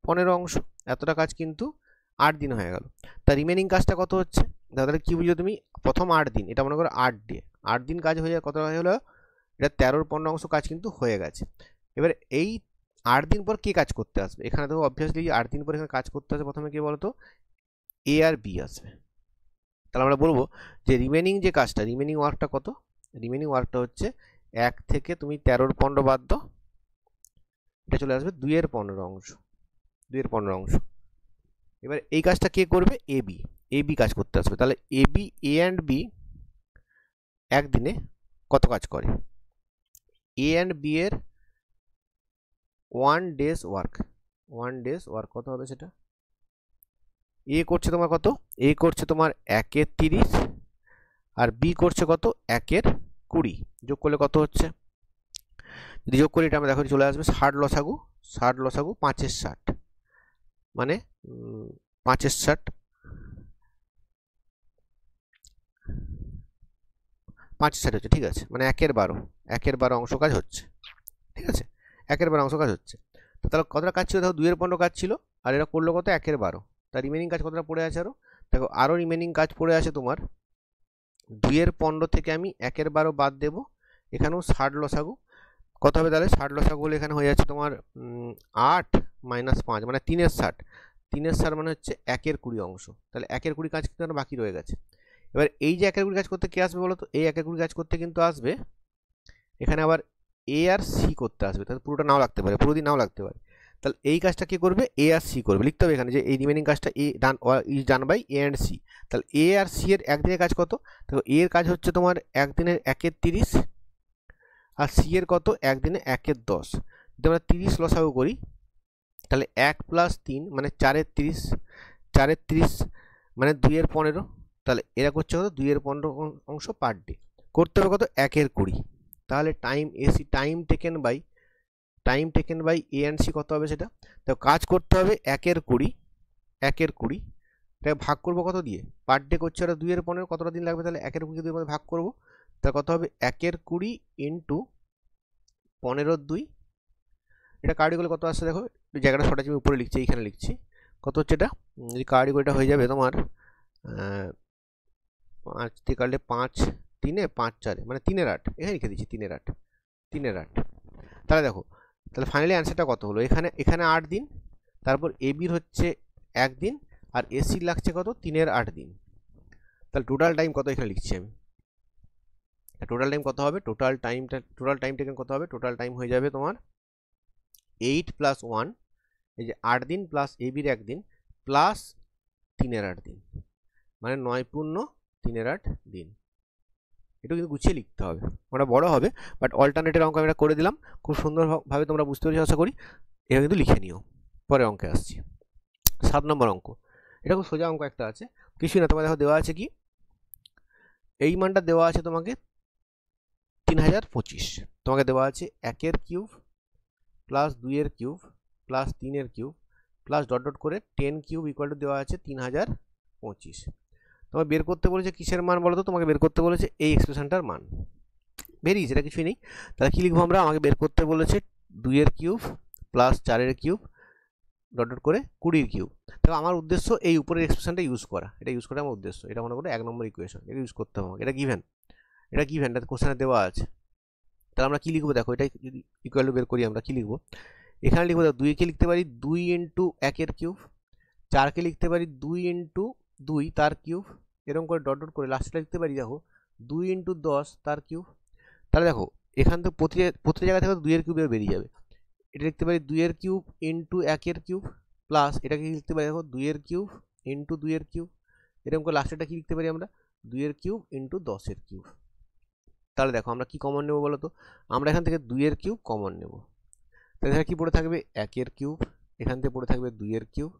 15 অংশ, এতটা কাজ কিন্তু 8 দিন হয়ে গেল। তা রিমেনিং কাজটা কত হচ্ছে, তাহলে কি বুঝলো তুমি, প্রথম 8 দিন, এটা মনে করো 8 দিন কাজ হয়ে যায়, কত হয়ে হলো, এটা 13 15 অংশ কাজ কিন্তু হয়ে গেছে। এবার এই 8 দিন পর কে কাজ করতে আসবে? এখানে দেখো অবভিয়াসলি 8 দিন পর এখানে কাজ করতে আসবে প্রথমে কে বলো তো, এ আর বি আসবে। তাহলে আমরা বলবো যে রিমেনিং যে কাজটা, রিমেনিং ওয়ার্কটা কত? রিমেনিং ওয়ার্কটা হচ্ছে 1 থেকে তুমি 13 এর 15 বাদ দাও, এটা চলে আসবে 2 এর 15 অংশ, 2 এর 15 অংশ। এবার এই কাজটা কে করবে? এ বি, এ বি কাজ করতে আসবে। তাহলে A B, A and B একদিনে কত কাজ করে? এ অ্যান্ড বি এর 1 ডেজ ওয়ার্ক, 1 ডেজ ওয়ার্ক কত হবে সেটা? এ করছে তোমার কত? এ করছে তোমার 1 এর 30 আর বি করছে কত? 1 এর 20, যোগ করলে কত হচ্ছে? যদি যোগ করি এটা আমরা দেখো চলে আসবে 60 লসাগু, 60 লসাগু 5 এর 60, মানে 5 এর 60, 5 এর 60 হচ্ছে, ঠিক আছে, মানে 1 এর 12, 1 এর 12 অংশ কাজ হচ্ছে, ঠিক আছে, 1 এর 12 অংশ কাজ হচ্ছে। তো তাহলে কতটা কাজ ছিল? দেখো 2 এর 15 কাজ ছিল, আর এরা করলো কত? 1 এর 12, তার রিমেনিং কাজ কতটা পড়ে আছে আরো? দেখো আরো রিমেনিং কাজ পড়ে আছে তোমার 2 এর 15 থেকে আমি 1 এর 12 বাদ দেবো, এখানেও 60 লসাগু কত হবে? তাহলে 60 লসাগু হলে এখানে হয়ে যাচ্ছে তোমার 8 মাইনাস 5 মানে 3 এর 60, 3 এর 60 মানে হচ্ছে 1 এর 20 অংশ। তাহলে 1 এর 20 কাজ কিন্তু বাকি রয়ে গেছে। এবার এই যে 1 এর 20 কাজ করতে কে আসবে বলো তো? এই 1 এর 20 কাজ করতে কিন্তু আসবে এখানে আবার এ আর সি করতে আসবে, তাহলে পুরোটা নাও লাগতে পারে, পুরো দিন নাও লাগতে পারে। তাহলে এই কাজটা কি করবে? এ আর সি করবে, লিখতে হবে এখানে যে এই রিমেনিং কাজটা A done is done by A and C. তাহলে এ আর সি এর একদিনের কাজ কত? তো এ এর কাজ হচ্ছে তোমার একদিনের 1 এর 30 আর সি এর কত? একদিনে 1 এর 10। যদি আমরা 30 লসাগু করি তাহলে 1 প্লাস 3 মানে 4 এর 30, 4 এর 30 মানে 2 এর 15, তাহলে এরা করছে কত? 2 এর 15 অংশ পার ডে, করতে হবে কত? 1 এর 20। তাহলে time AC, time taken by A and C কত হবে সেটা? তো কাজ করতে হবে 1 এর 20, 1 এর 20, এটাকে ভাগ করবো কত দিয়ে? পার ডে করছে ওরা 2 এর 15, কতটা দিন লাগবে? তাহলে 1 এর 20 দিয়ে ভাগ করবো, তা কত হবে? 1 এর 20 ইন্টু 15/2, এটা কার্ডি করলে কত আসছে দেখো, জায়গাটা সরাসরি আমি উপরে লিখছি, এইখানে লিখছি, কত হচ্ছে এটা? যদি কার্ডি করে এটা হয়ে যাবে তোমার 5 দিয়ে কাটলে 5 3 5 4 মানে 3 এর 8, এখানে লিখে দিচ্ছি 3 এর 8, 3 এর 8। তাহলে দেখো, তাহলে ফাইনালি অ্যান্সারটা কত হলো? এখানে 8 দিন, তারপর এ বির হচ্ছে 1 দিন, আর এসির লাগছে কত? 3 এর 8 দিন। তাহলে টোটাল টাইম কত এখানে লিখছি আমি, টোটাল টাইম কত হবে? টোটাল টাইম টেকেন কত হবে? টোটাল টাইম হয়ে যাবে তোমার 8 প্লাস 1, এই যে 8 দিন প্লাস এ বির 1 দিন প্লাস 3 এর 8 দিন, মানে 9 পূর্ণ 3 এর 8 দিন। এটা কিন্তু গুছিয়ে লিখতে হবে, ওটা বড় হবে, বাট অল্টারনেটের অঙ্ক আমি এটা করে দিলাম, খুব সুন্দরভাবে তোমরা বুঝতে পেরেছো আশা করি। এটা কিন্তু লিখে নিও, পরের অঙ্কে আসছি। 7 নম্বর অঙ্ক, এটা খুব সোজা অঙ্ক একটা আছে, কিছুই না, তোমার দেখো দেওয়া আছে কি, এই মানটা দেওয়া আছে তোমাকে 3025, তোমাকে দেওয়া আছে 1 এর কিউব প্লাস 2 এর কিউব প্লাস 3 এর কিউব প্লাস ডট ডট করে 10 কিউব ইকুয়াল টু দেওয়া আছে 3025। তোমাকে বের করতে বলেছে কিসের মান বলো তো? তোমাকে বের করতে বলেছে এই এক্সপ্রেশনটার মান। ভেরি ইজি, এটা কিছুই নেই। তাহলে কি লিখবো আমরা? আমাকে বের করতে বলেছে 2 এর কিউব প্লাস 4 এর কিউব ডট ডট করে 20 এর কিউব। তো আমার উদ্দেশ্য এই উপরের এক্সপ্রেশনটা ইউজ করা, এটা ইউজ করা আমার উদ্দেশ্য, এটা মনে করো 1 নম্বর ইকুয়েশন, এটা ইউজ করতে হবে আমাকে, এটা গিভেন, এটা কোশ্চেনে দেওয়া আছে। তাহলে আমরা কি লিখবো দেখো, এটা যদি ইকুয়াল টু বের করি আমরা কি লিখবো? এখানে লিখবো দেখো 2 কে লিখতে পারি 2 ইন্টু 1 এর কিউব, 4 কে লিখতে পারি 2 ইন্টু 2 তার কিউব, এরকম করে ডট ডট করে লাস্টটা লিখতে পারি দেখো 2 ইন্টু 10 তার কিউব। তাহলে দেখো এখান থেকে প্রতি জায়গা থেকে 2 এর কিউব বেরিয়ে যাবে, এটা লিখতে পারি 2 এর কিউব ইন্টু 1 এর কিউব প্লাস এটাকে লিখতে পারি দেখো 2 এর কিউব ইন্টু 2 এর কিউব, এরকম করে লাস্টেটা কি লিখতে পারি আমরা? 2 এর কিউব ইন্টু 10 এর কিউব। তাহলে দেখো আমরা কি কমন নেব বলো তো? আমরা এখান থেকে 2 এর কিউব কমন নেব, তাহলে এখানে কি পড়ে থাকবে? 1 এর কিউব, এখান থেকে পড়ে থাকবে 2 এর কিউব,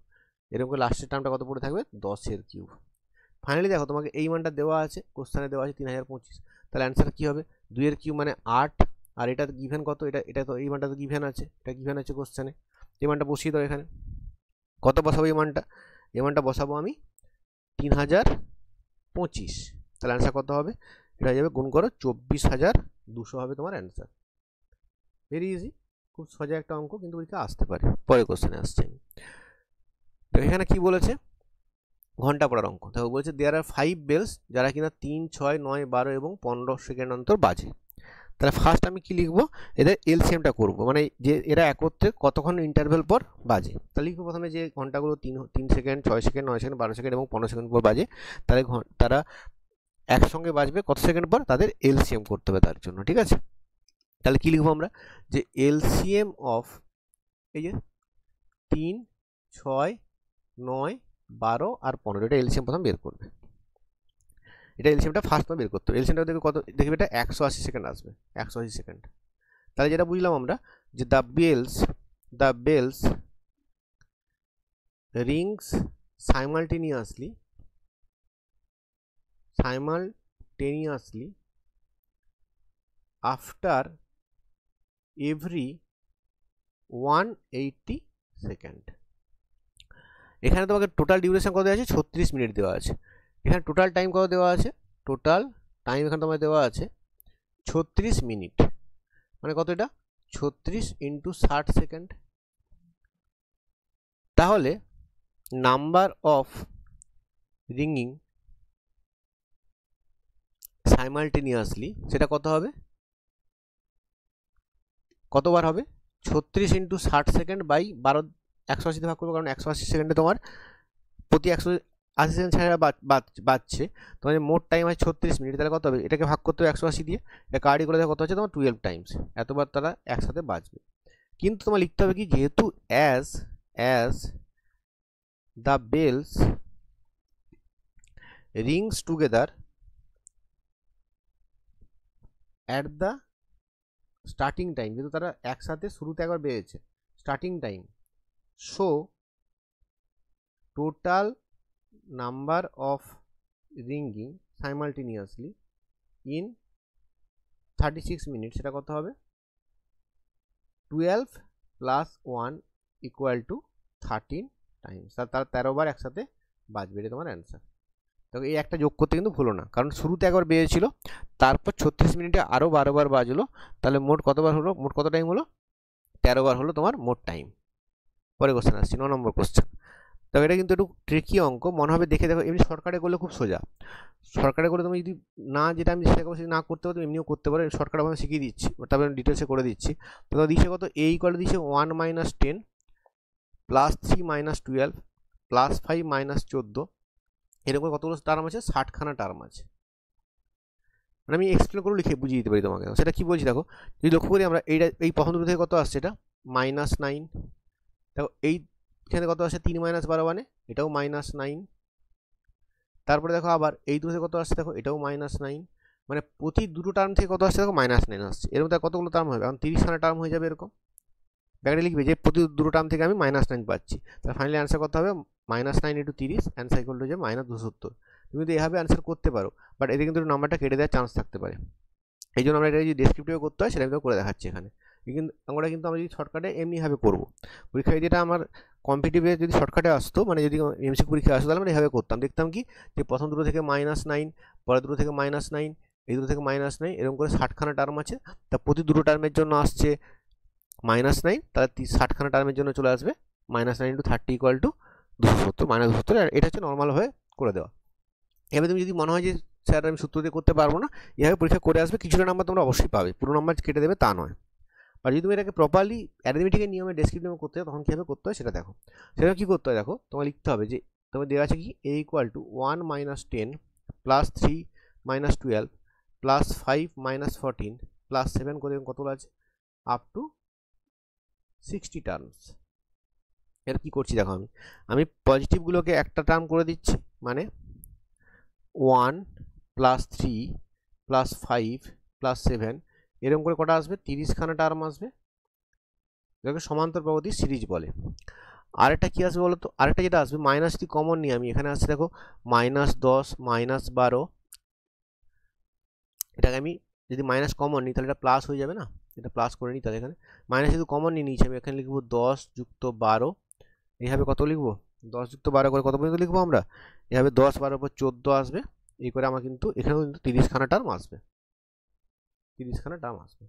এরকম করে লাস্টের টার্মটা কত পড়ে থাকবে? 10 এর কিউব। ফাইনালি দেখো তোমাকে এই মানটা দেওয়া আছে, কোশ্চেনে দেওয়া আছে 3025, তাহলে অ্যান্সার কি হবে? 2 এর কিউব মানে 8, আর এটা গিভেন কত? এটা তো এই মানটা তো গিভেন আছে, এটা গিভেন আছে কোশ্চেনে, এই মানটা বসিয়ে দাও এখানে। কত বসাবো এই মানটা? এই মানটা বসাবো আমি 3025, তাহলে অ্যান্সার কত হবে? এটা হয়ে যাবে, গুণ করো 24200 হবে তোমার অ্যান্সার। ভেরি ইজি, খুব সোজা একটা অঙ্ক, কিন্তু পরীক্ষা আসতে পারে, পরে কোশ্চেনে আসছে। তো এখানে কি বলেছে? ঘন্টা পড়ার অঙ্ক। দেখো বলেছে দেয়ার আর 5 বেলস, যারা কিনা 3, 6, 9, 12 এবং 15 সেকেন্ড অন্তর বাজে। তাহলে ফার্স্ট আমি কি লিখবো, এদের এলসিএমটা করব, মানে যে এরা একত্রে কতক্ষণ ইন্টারভেল পর বাজে। তাহলে লিখবো প্রথমে যে ঘন্টাগুলো 3 সেকেন্ড, 6 সেকেন্ড, 9 সেকেন্ড, 12 সেকেন্ড এবং 15 সেকেন্ড পর বাজে, তাহলে তারা একসঙ্গে বাজবে কত সেকেন্ড পর, তাদের এলসিএম করতে হবে তার জন্য। ঠিক আছে, তাহলে কি লিখবো আমরা, যে এলসিএম অফ এই যে 3, 6, 9, 12 আর 15, এটা এলসিএম প্রথম বের করবে। এটা এলসিএমটা ফার্স্ট বের করতে হবে। এলসিএমটা দেখবে কত, দেখবে এটা 180 সেকেন্ড আসবে, 180 সেকেন্ড। তাহলে যেটা বুঝলাম আমরা, যে the bells rings simultaneously after every 180 second. এখানে তোমাকে টোটাল ডিউরেশন কত দেওয়া আছে, 36 মিনিট দেওয়া আছে। এখানে টোটাল টাইম কত দেওয়া আছে, টোটাল টাইম এখানে তোমার দেওয়া আছে 36 মিনিট, মানে কত, এটা 36 × 60 সেকেন্ড। তাহলে নাম্বার অফ রিংিং সাইমালটেনিয়াসলি সেটা কত হবে, কতবার হবে, 36 × 60 সেকেন্ড বাই 12, 180 ভাগ করবো, কারণ 180 সেকেন্ডে তোমার প্রতি 180 সেকেন্ড ছাড়া বাজছে, তোমার মোট টাইম আছে 36 মিনিট। তাহলে কত হবে, এটাকে ভাগ করতে হবে 180 দিয়ে, এটা কার্ডি করে কত হচ্ছে তোমার 12 টাইমস, এতবার তারা একসাথে বাজবে। কিন্তু তোমার লিখতে হবে কি, যেহেতু as the bells rings together at the starting time, যেহেতু তারা একসাথে শুরুতে একবার বেজেছে starting time, so total number of ringing simultaneously in 36 minute, সেটা কত হবে, 12 + 1 = 13 টাইমস। তার 13 বার একসাথে বাজবে, এটা তোমার অ্যান্সার। তো এই একটা যোগ করতে কিন্তু ভুলো না, কারণ শুরুতে একবার বেজেছিল, তারপর 36 মিনিটে আরও 12 বার বাজলো, তাহলে মোট কতবার হলো, মোট কত টাইম হলো, 13 বার হলো তোমার মোট টাইম। পরে কোশ্চেন আসছি, 9 নম্বর কোশ্চেন। তবে এটা কিন্তু একটু ট্রিকি অঙ্ক, মনে হবে দেখে দেখো, এমনি শর্টকাটে করলে খুব সোজা, শর্টকাটে করে তুমি যদি না, যেটা আমি শেখাবো সেটা না করতে পারো, তুমি এমনিও করতে পারো, শর্টকাট আমি শিখিয়ে দিচ্ছি, তারপরে ডিটেলসে করে দিচ্ছি। তো দিচ্ছে কত, এই করে দিচ্ছে 1 - 10 + 3 - 12 + 5 - 14, এরকম কতগুলো টার্ম আছে, 60খানা টার্ম আছে। মানে আমি এক্সপ্লেন করে লিখে বুঝিয়ে দিতে পারি তোমাকে। সেটা কি বলছি দেখো, যদি লক্ষ্য করি আমরা, এই প্রথম দুটো থেকে কত আসছে, এটা -9, দেখো এইখানে কত আসছে, 3 - 12 মানে এটাও -9। তারপরে দেখো আবার এই দুটো থেকে কত আসছে, দেখো এটাও -9, মানে প্রতি দুটো টার্ম থেকে কত আসছে, দেখো -9 আসছে। এর মধ্যে কতগুলো টার্ম হবে, এখন 30খানা টার্ম হয়ে যাবে এরকম। ব্যাকেটে লিখবে যে প্রতি দুটো টার্ম থেকে আমি -9 পাচ্ছি, তাহলে ফাইনালি অ্যান্সার কত হবে, -9 × 30, অ্যান্সার ইকুয়াল টু যে -270। তুমি যদি এভাবে অ্যান্সার করতে পারো, বাট এতে কিন্তু নাম্বারটা কেটে দেওয়ার চান্স থাকতে পারে, এই জন্য আমরা এটা যদি ডেসক্রিপটিভে করতে হয় সেটা আমি করে দেখাচ্ছি এখানে। কিন্তু আমরা যদি শর্টকাটে এমনিভাবে করবো, পরীক্ষায় যেটা আমার কম্পিটিটিভে যদি শর্টকাটে আসতো, মানে যদি এমসিকিউ পরীক্ষা আসতো, তাহলে আমরা এভাবে করতাম, দেখতাম কি, যে প্রথম দুটো থেকে -9, পরের দুটো থেকে -9, এই দুটো থেকে -9, এরকম করে 60খানা টার্ম আছে, তা প্রতি দুটো টার্মের জন্য আসছে -9, তাহলে 60খানা টার্মের জন্য চলে আসবে -9 × 30 = 270, -270। আর এটা হচ্ছে নর্মাল হয়ে করে দেওয়া। এবার তুমি যদি মনে হয় যে স্যার আমি সূত্র দিয়ে করতে পারবো না, এভাবে পরীক্ষা করে আসবে, কিছুটা নাম্বার তোমরা অবশ্যই পাবে, পুরো নাম্বার কেটে দেবে তা নয়। আর যদি তুমি এটাকে প্রপারলি অ্যারিথমেটিকের নিয়মে ডেসক্রিপটিভে করতে হয়, তখন কীভাবে করতে হয় সেটা দেখো। সেটা কী করতে হয় দেখো, তোমার লিখতে হবে যে তোমার দেওয়া আছে কি, a = 1 - 10 + 3 - 12 + 5 - 14 + 7 করে কতগুলো আছে, আপ টু 60 টার্মস। এর কি করছি দেখো, আমি পজিটিভগুলোকে একটা টার্ম করে দিচ্ছি, মানে 1 + 3 + 5 + 7, এরকম করে কটা আসবে, 30খানা টার্ম আসবে, এটাকে সমান্তর প্রগতির সিরিজ বলে। আরেকটা কি আসবে বলো তো, আরেকটা যেটা আসবে, মাইনাস যদি কমন নিই আমি, এখানে আসছে দেখো -10 -12, এটাকে আমি যদি মাইনাস কমন নিই তাহলে এটা প্লাস হয়ে যাবে না, এটা প্লাস করে নিই। তাহলে এখানে মাইনাস যদি কমন নিয়েছি আমি, এখানে লিখবো 10 + 12, এইভাবে কত লিখবো, 10 + 12 করে কত পর্যন্ত লিখবো আমরা, এভাবে 10 12 পর 14 আসবে, এই করে আমার কিন্তু এখানেও কিন্তু 30খানা টার্ম আসবে, 30খানা টার্ম আসবে।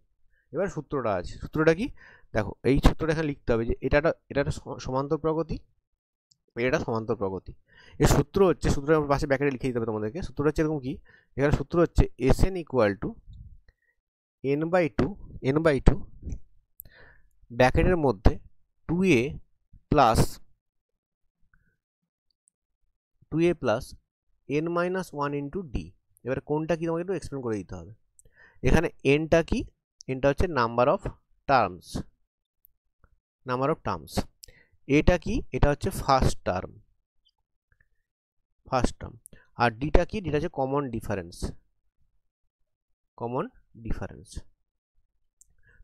এবার সূত্রটা আছে, সূত্রটা কি দেখো, এই সূত্রটা এখানে লিখতে হবে যে এটা একটা সমান্তর প্রগতি, এটা সমান্তর প্রগতি। এর সূত্র হচ্ছে, সূত্রটা পাশে ব্যাকেটে লিখে দিতে হবে তোমাদেরকে, সূত্রটা হচ্ছে এরকম কি, এখানে সূত্র হচ্ছে Sn = n/2 ব্র্যাকেটের মধ্যে 2a plus n-1 into D. এবার কোনটা কি তোমাকে একটু এক্সপ্লেন করে দিতে হবে। এখানে nটা কি, nটা হচ্ছে নাম্বার অফ টার্মস, এটা কি, এটা হচ্ছে ফার্স্ট টার্ম, আর ডিটা কি, ডিটা হচ্ছে কমন ডিফারেন্স।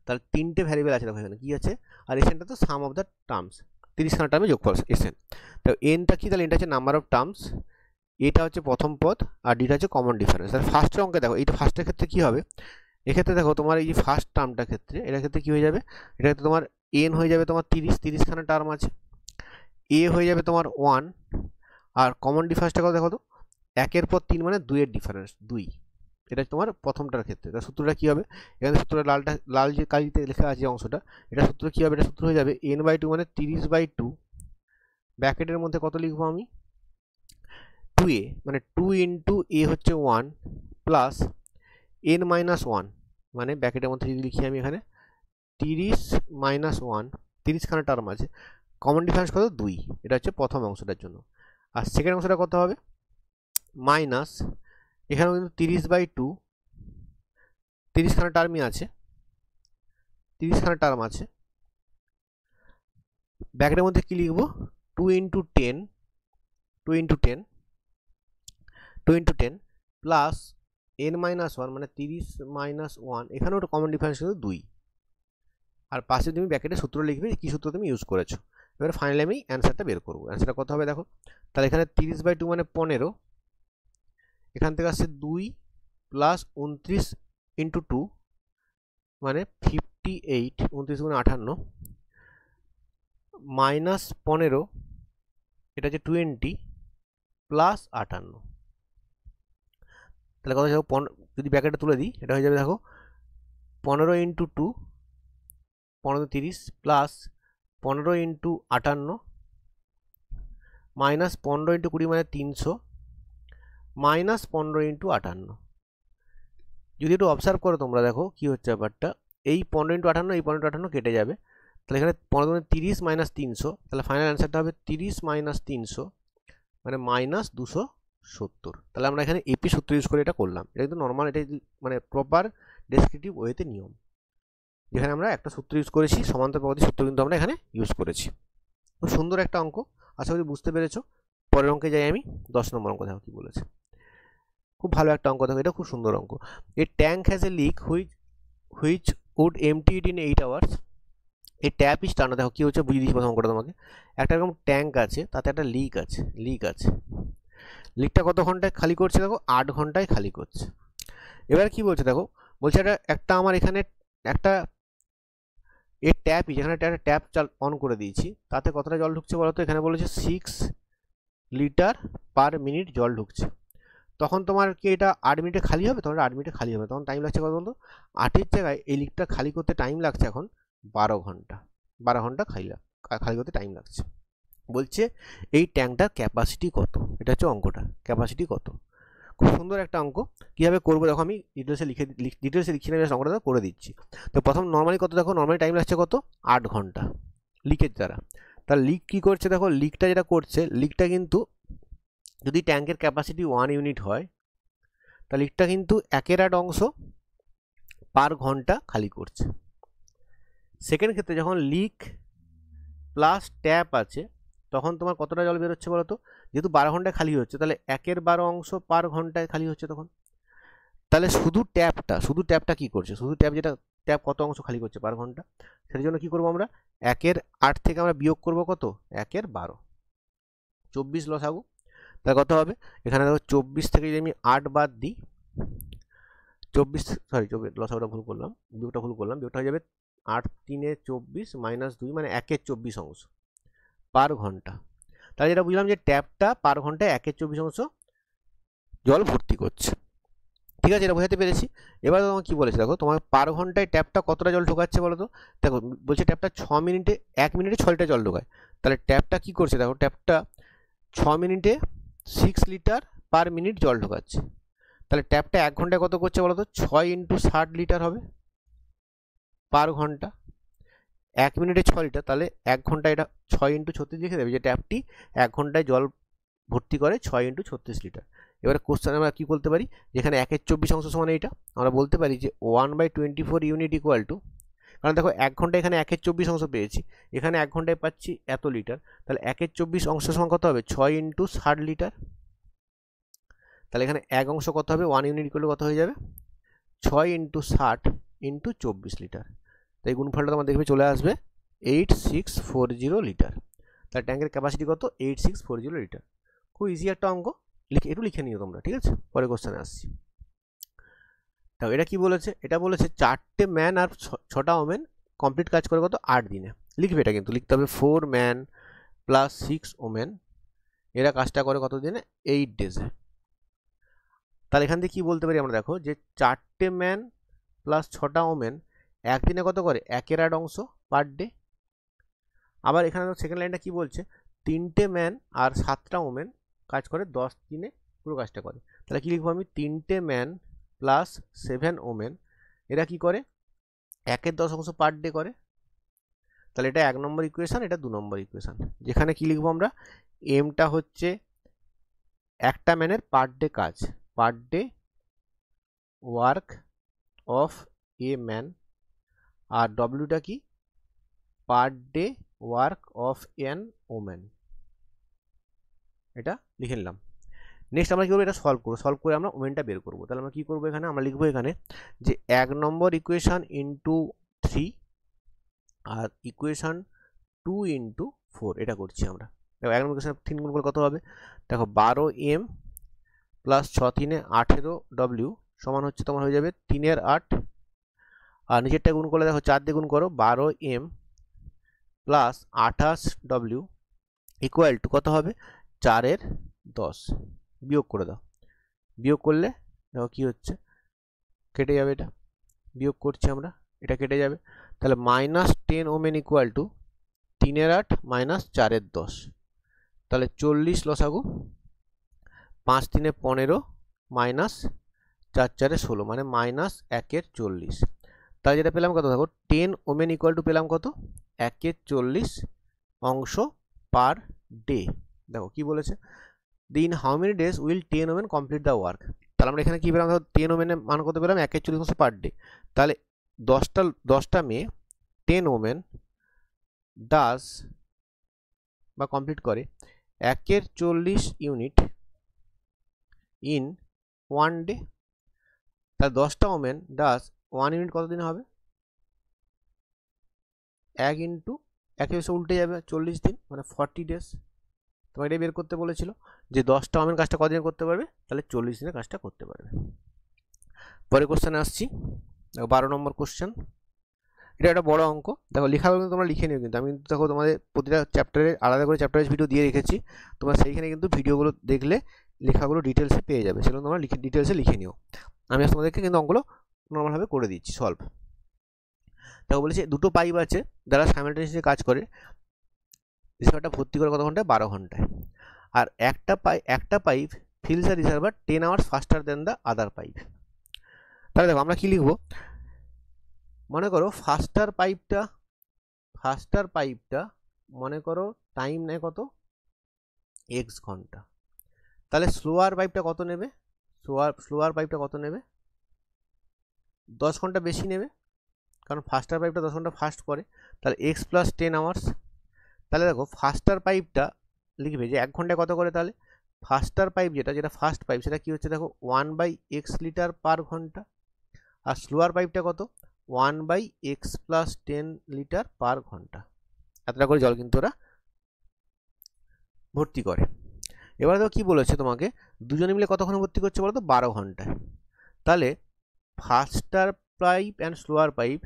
তাহলে তিনটে ভ্যারিয়েবল আছে দেখো এখানে কি আছে, আর এসএনটা তো সাম অফ দ্য টার্মস, 30খানা টার্মে যোগফল এসএন। তো এনটা কি, তাহলে এটা হচ্ছে নাম্বার অফ টার্মস, এটা হচ্ছে প্রথম পদ, আর ডিটা হচ্ছে কমন ডিফারেন্স। তাহলে ফার্স্টের অঙ্কে দেখো, এই তো ফার্স্টের ক্ষেত্রে কি হবে, এক্ষেত্রে দেখো তোমার এই যে ফার্স্ট টার্মটার ক্ষেত্রে, এটার ক্ষেত্রে কি হয়ে যাবে, এটা ক্ষেত্রে তোমার এন হয়ে যাবে তোমার 30খানা টার্ম আছে, এ হয়ে যাবে তোমার 1, আর কমন ডিফারেন্সটা কত দেখো তো, 1-এর পর 3 মানে 2-এর ডিফারেন্স 2, এটা তোমার প্রথমটার ক্ষেত্রে। তার সূত্রটা কি হবে, এখানে সূত্রটা লাল যে কালিতে লেখা আছে অংশটা, এটা সূত্র কি হবে, এটা সূত্র হয়ে যাবে n/2 মানে 30/2, ব্র্যাকেটের মধ্যে কত লিখবো আমি, 2a মানে 2 ইন্টু a হচ্ছে 1 প্লাস n-1 মানে ব্র্যাকেটের মধ্যে যদি লিখি আমি এখানে 30-1, 30খানা টার্ম আছে, কমন ডিফারেন্স কত 2, এটা হচ্ছে প্রথম অংশটার জন্য। আর সেকেন্ড অংশটা কত হবে, মাইনাস এখানেও কিন্তু 30/2, 30খানা টার্মই আছে, 30খানা টার্ম আছে, ব্র্যাকেটের মধ্যে কি লিখবো, 2 ইন্টু 10 প্লাস n-1 মানে 30-1, এখানেও একটা কমন ডিফারেন্স কিন্তু 2, আর পাশে তুমি ব্র্যাকেটে সূত্র লিখবে কি সূত্র তুমি ইউজ করেছো। এবার ফাইনালি আমি অ্যান্সারটা বের করবো। অ্যান্সারটা কত হবে দেখো, তাহলে এখানে 30/2 মানে 15, এখান থেকে আসছে 2 প্লাস 29 ইন্টু 2 মানে 58, 29 গুণে 58 মাইনাস 15, এটা হচ্ছে 20 প্লাস 58। তাহলে কথা দেখো, যদি ব্র্যাকেটটা তুলে দিই এটা হয়ে যাবে দেখো 15 into 2 15 30 plus 15 into 58 minus 15 into 20 মানে 300 মাইনাস 15 ইন্টু 58। যদি একটু অবজার্ভ করো তোমরা দেখো কি হচ্ছে ব্যাপারটা, এই 15 ইন্টু 58 এই 15 ইন্টু 58 কেটে যাবে, তাহলে এখানে 15 30 মাইনাস 300, তাহলে ফাইনাল অ্যান্সারটা হবে 30 মাইনাস 300 মানে মাইনাস 270। তাহলে আমরা এখানে এপি সূত্র ইউজ করে এটা করলাম, এটা কিন্তু নর্মাল, এটা মানে প্রপার ডেসক্রিপটিভ ওয়েতে নিয়ম, যেখানে আমরা একটা সূত্র ইউজ করেছি, সমান্তর প্রগতি সূত্র কিন্তু আমরা এখানে ইউজ করেছি। খুব সুন্দর একটা অঙ্ক, আশা করি বুঝতে পেরেছো। পরের অঙ্কে যাই আমি, 10 নম্বর অঙ্ক দেখো কি বলেছে, খুব ভালো একটা অঙ্ক দেখো, এটা খুব সুন্দর অঙ্ক। A tank has a leak which would empty it in 8 hours, এই ট্যাপ ইজ টার্ন। দেখো কি হচ্ছে বুঝিয়ে দিচ্ছি প্রথম অঙ্কটা তোমাকে, একটা এরকম ট্যাঙ্ক আছে, তাতে একটা লিক আছে, লিকটা কত ঘন্টায় খালি করছে দেখো, 8 ঘন্টায় খালি করছে। এবার কি বলছে দেখো, বলছে একটা আমার এখানে একটা এর ট্যাপ, যেখানে একটা ট্যাপ অন করে দিয়েছি, তাতে কতটা জল ঢুকছে বলো তো, এখানে বলেছে 6 লিটার পার মিনিট জল ঢুকছে। তখন তোমার কি এটা 8 মিনিটে খালি হবে, তখন 8 মিনিটে খালি হবে, তখন টাইম লাগছে কত বলতো, 8-এর জায়গায় এই লিকটা খালি করতে টাইম লাগছে এখন 12 ঘন্টা, 12 ঘন্টা খালি করতে টাইম লাগছে। বলছে এই ট্যাঙ্কটার ক্যাপাসিটি কত, এটা হচ্ছে অঙ্কটা, ক্যাপাসিটি কত। খুব সুন্দর একটা অঙ্ক, কীভাবে করবো দেখো আমি ডিটেলসে লিখে নেবে, অঙ্কটা করে দিচ্ছি। তো প্রথম নর্মালি কত দেখো, নর্মালি টাইম লাগছে কত, 8 ঘন্টা লিকের দ্বারা। তার লিক কী করছে দেখো, লিকটা যেটা করছে, লিকটা কিন্তু যদি ট্যাঙ্কের ক্যাপাসিটি 1 ইউনিট হয়, তা লিকটা কিন্তু 1/8 অংশ পার ঘন্টা খালি করছে। সেকেন্ড ক্ষেত্রে যখন লিক প্লাস ট্যাপ আছে, তখন তোমার কতটা জল বেরোচ্ছে বলো তো, যেহেতু 12 ঘন্টায় খালি হচ্ছে, তাহলে 1/12 অংশ পার ঘন্টায় খালি হচ্ছে তখন। তাহলে শুধু ট্যাপটা কি করছে, শুধু ট্যাপ কত অংশ খালি করছে পার ঘন্টা, সেটার জন্য কি করবো আমরা, 1/8 থেকে আমরা বিয়োগ করবো কত, 1/12, 24 লসাগু। তাহলে কত হবে, এখানে দেখো 24 থেকে যদি আমি 8 বাদ দিই, 24 লসাগুটা ভুল করলাম, বিয়োগটা হয়ে যাবে 8×3 = 24 মাইনাস 2 মানে 1/24 অংশ পার ঘন্টা। তাহলে যেটা বুঝলাম যে ট্যাপটা পার ঘন্টায় 1/24 অংশ জল ভর্তি করছে। ঠিক আছে, এটা বোঝাতে পেরেছি। এবার তোমার কি বলেছে দেখো, তোমার পার ঘন্টায় ট্যাপটা কতটা জল ঢোকাচ্ছে বলো তো, দেখো বলছে ট্যাপটা 1 মিনিটে 6 লিটার জল ঢোকায়। তাহলে ট্যাপটা কি করছে দেখো, ট্যাপটা 6 মিনিটে 6 লিটার পার মিনিট জল ঢোকাচ্ছে। তাহলে ট্যাপটা 1 ঘন্টায় কত করছে বলো তো, 6 × 60 লিটার হবে, পার ঘন্টা, 1 মিনিটে 6 লিটার, তাহলে 1 ঘন্টা এটা 6 × 36 লিখে দেবে যে ট্যাপটি 1 ঘন্টায় জল ভর্তি করে 6 × 36 লিটার। এবারে কোশ্চেন আমরা কী বলতে পারি, যেখানে 1/24 সমান এইটা, আমরা বলতে পারি যে 1/24 ইউনিট ইকুয়াল টু, কারণ দেখো 1 ঘন্টা এখানে 1/24 পেয়েছি, এখানে 1 ঘন্টায় পাচ্ছি এত লিটার, তাহলে 1/24 সমান কত হবে 6 × 60 লিটার। তাহলে এখানে 1 অংশ কত হবে, 1 ইউনিট ইকুয়াল কত হয়ে যাবে 6 × 60 × 24 লিটার। তাই গুণফলটা তোমার দেখবে চলে আসবে 8640 লিটার। তাহলে ট্যাঙ্কের ক্যাপাসিটি কত 8640 লিটার। খুব ইজি একটা অঙ্ক, একটু লিখে নিও তোমরা, ঠিক আছে। পরে কোশ্চেনে আসছি। তাও এটা কি বলেছে, এটা বলেছে 4টে ম্যান আর 6টা ওমেন কমপ্লিট কাজ করে কত 8 দিনে। লিখবে এটা, কিন্তু লিখতে হবে 4 ম্যান প্লাস 6 ওমেন, এরা কাজটা করে কত দিনে 8 ডেজে। তাহলে এখান থেকে কী বলতে পারি আমরা, দেখো যে 4টে ম্যান প্লাস 6টা ওমেন একদিনে কত করে 1/8 অংশ পার ডে। আবার এখানে সেকেন্ড লাইনটা কি বলছে, 3টে ম্যান আর 7টা ওমেন কাজ করে 10 দিনে পুরো কাজটা করে। তাহলে কি লিখবো আমি, 3টে ম্যান প্লাস 7 ওমেন, এরা কি করে 1/10 অংশ পার ডে করে। তাহলে এটা 1 নম্বর ইকুয়েশান, এটা 2 নম্বর ইকুয়েশান। যেখানে কি লিখবো আমরা, এমটা হচ্ছে একটা ম্যানের পার ডে কাজ, per day work of a man, আর ডব্লিউটা কি per day work of an woman, এটা লিখে নিলাম। নেক্সট আমরা কী করবো, এটা সলভ করে আমরা ওমেনটা বের করবো। তাহলে আমরা কী করবো, এখানে আমরা লিখবো এখানে যে 1 নম্বর ইকুয়েশান ইন্টু 3 আর ইকুয়েশান 2 × 4, এটা করছি আমরা। দেখো 1 নম্বর ইকুয়েশান 3 গুণ করলে কত হবে, দেখো 12m প্লাস 6 × 3 = 18w সমান হচ্ছে তোমার হয়ে যাবে 3 × 8, আর নিচেরটা গুণ করলে দেখো 4 দিয়ে গুণ করো 12m plus 28w equal to কত হবে 4 × 10, বিয়োগ করে দাও। বিয়োগ করলে দেখো কী হচ্ছে, কেটে যাবে, এটা বিয়োগ করছি আমরা, এটা কেটে যাবে। তাহলে -10 ওমেন ইকুয়াল টু 3 × 8 - 4 × 10, তাহলে 40 লসাগু, 5 × 3 = 15 -4 × 4 = 16, মানে -1/40। তাহলে যেটা পেলাম কত, দেখো 10 ওমেন ইকুয়াল টু পেলাম কত 1/40 অংশ পার ডে। দেখো কি বলেছে, in how many days will 10 women complete the work. তাহলে আমরা এখানে কী পেলাম, দেখো 10 ওমেনের মান কত পেলাম 1/40 অংশ পার ডে। তাহলে 10টা মেয়ে 10 ওমেন ডাজ বা কমপ্লিট করে 1/40 ইউনিট ইন 1 ডে। তাহলে 10টা ওমেন ডাজ 1 ইউনিট কত দিনে হবে, 1 × 1 উল্টে যাবে 40 দিন, মানে 40 ডেজ। তোমাকে এটাই বের করতে বলেছিল যে 10টা ওমেন কাজটা কদিনে করতে পারবে, তাহলে 40 দিনে কাজটা করতে পারবে। পরে কোশ্চেনে আসছি, দেখো 12 নম্বর কোশ্চেন। এটা একটা বড় অঙ্ক, দেখো লেখাগুলো কিন্তু তোমরা লিখে নিও, কিন্তু আমি কিন্তু দেখো তোমাদের প্রতিটা চ্যাপ্টারে আলাদা করে চ্যাপ্টারের ভিডিও দিয়ে রেখেছি, তোমরা সেইখানে কিন্তু ভিডিওগুলো দেখলে লেখাগুলো ডিটেলসে পেয়ে যাবে, সেগুলো তোমরা ডিটেলসে লিখে নিও। আমি আজ তোমাদেরকে কিন্তু অঙ্কগুলো নর্মালভাবে করে দিচ্ছি সলভ। দেখো বলেছি দুটো পাইপ আছে যারা সাইমালটেনিয়াসলি কাজ করে, রিসার্ভারটা ভর্তি করে কত ঘন্টায় 12 ঘন্টায়, আর একটা pipe fills the reservoir 10 hours faster than the other pipe. তাহলে দেখো আমরা কি লিখবো, মনে করো ফাস্টার পাইপটা মনে করো টাইম নেয় কত x ঘন্টা, তাহলে স্লোয়ার পাইপটা কত নেবে, স্লোয়ার পাইপটা কত নেবে 10 ঘন্টা বেশি নেবে, কারণ ফাস্টার পাইপটা 10 ঘন্টা ফাস্ট করে, তাহলে x + 10 আওয়ার্স। তাহলে দেখো ফাস্টার পাইপটা লিখবে যে 1 ঘন্টায় কত করে, তাহলে ফাস্টার পাইপ যেটা ফাস্ট পাইপ সেটা কি হচ্ছে, দেখো 1/x লিটার পার ঘন্টা, আর স্লোয়ার পাইপটা কত 1/x + 10 লিটার পার ঘন্টা। এতটা করে জল কিন্তু ওরা ভর্তি করে। এবারে দেখো কি বলেছে তোমাকে, দুজনে মিলে কতক্ষণ ভর্তি করছে বলো তো 12 ঘন্টায়। তাহলে faster pipe and slower pipe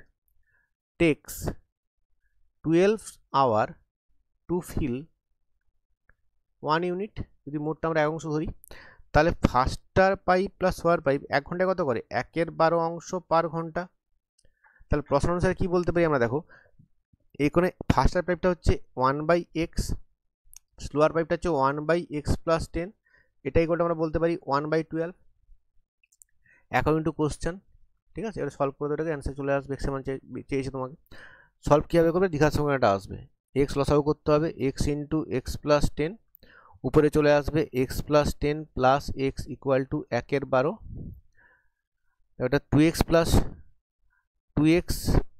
takes 12 hour to fill 1 unit. যদি মোটটা আমরা 1 অংশ ধরি, তাহলে faster pipe plus slower pipe 1 ঘন্টায় কত করে 1/12 অংশ পার ঘন্টা। তাহলে প্রশ্ন অনুসারে কী বলতে পারি আমরা, দেখো এখানে ফাস্টার পাইপটা হচ্ছে 1/x, স্লোয়ার পাইপটা হচ্ছে 1/x + 10, এটাই করে আমরা বলতে পারি 1/12। অ্যাকর্ডিং টু কোশ্চেন ঠিক আছে, এবার সলভ করে এটাকে অ্যান্সার চলে আসবে, এক্স এর মান চেয়েছে তোমাকে। সলভ কীভাবে করবে, দ্বিঘাত সমীকরণটা আসবে, এক্স লসাগু করতে হবে, এক্স ইন্টু এক্স প্লাস 10, উপরে চলে আসবে x plus 10 plus x equal to 1/12, এটা 2x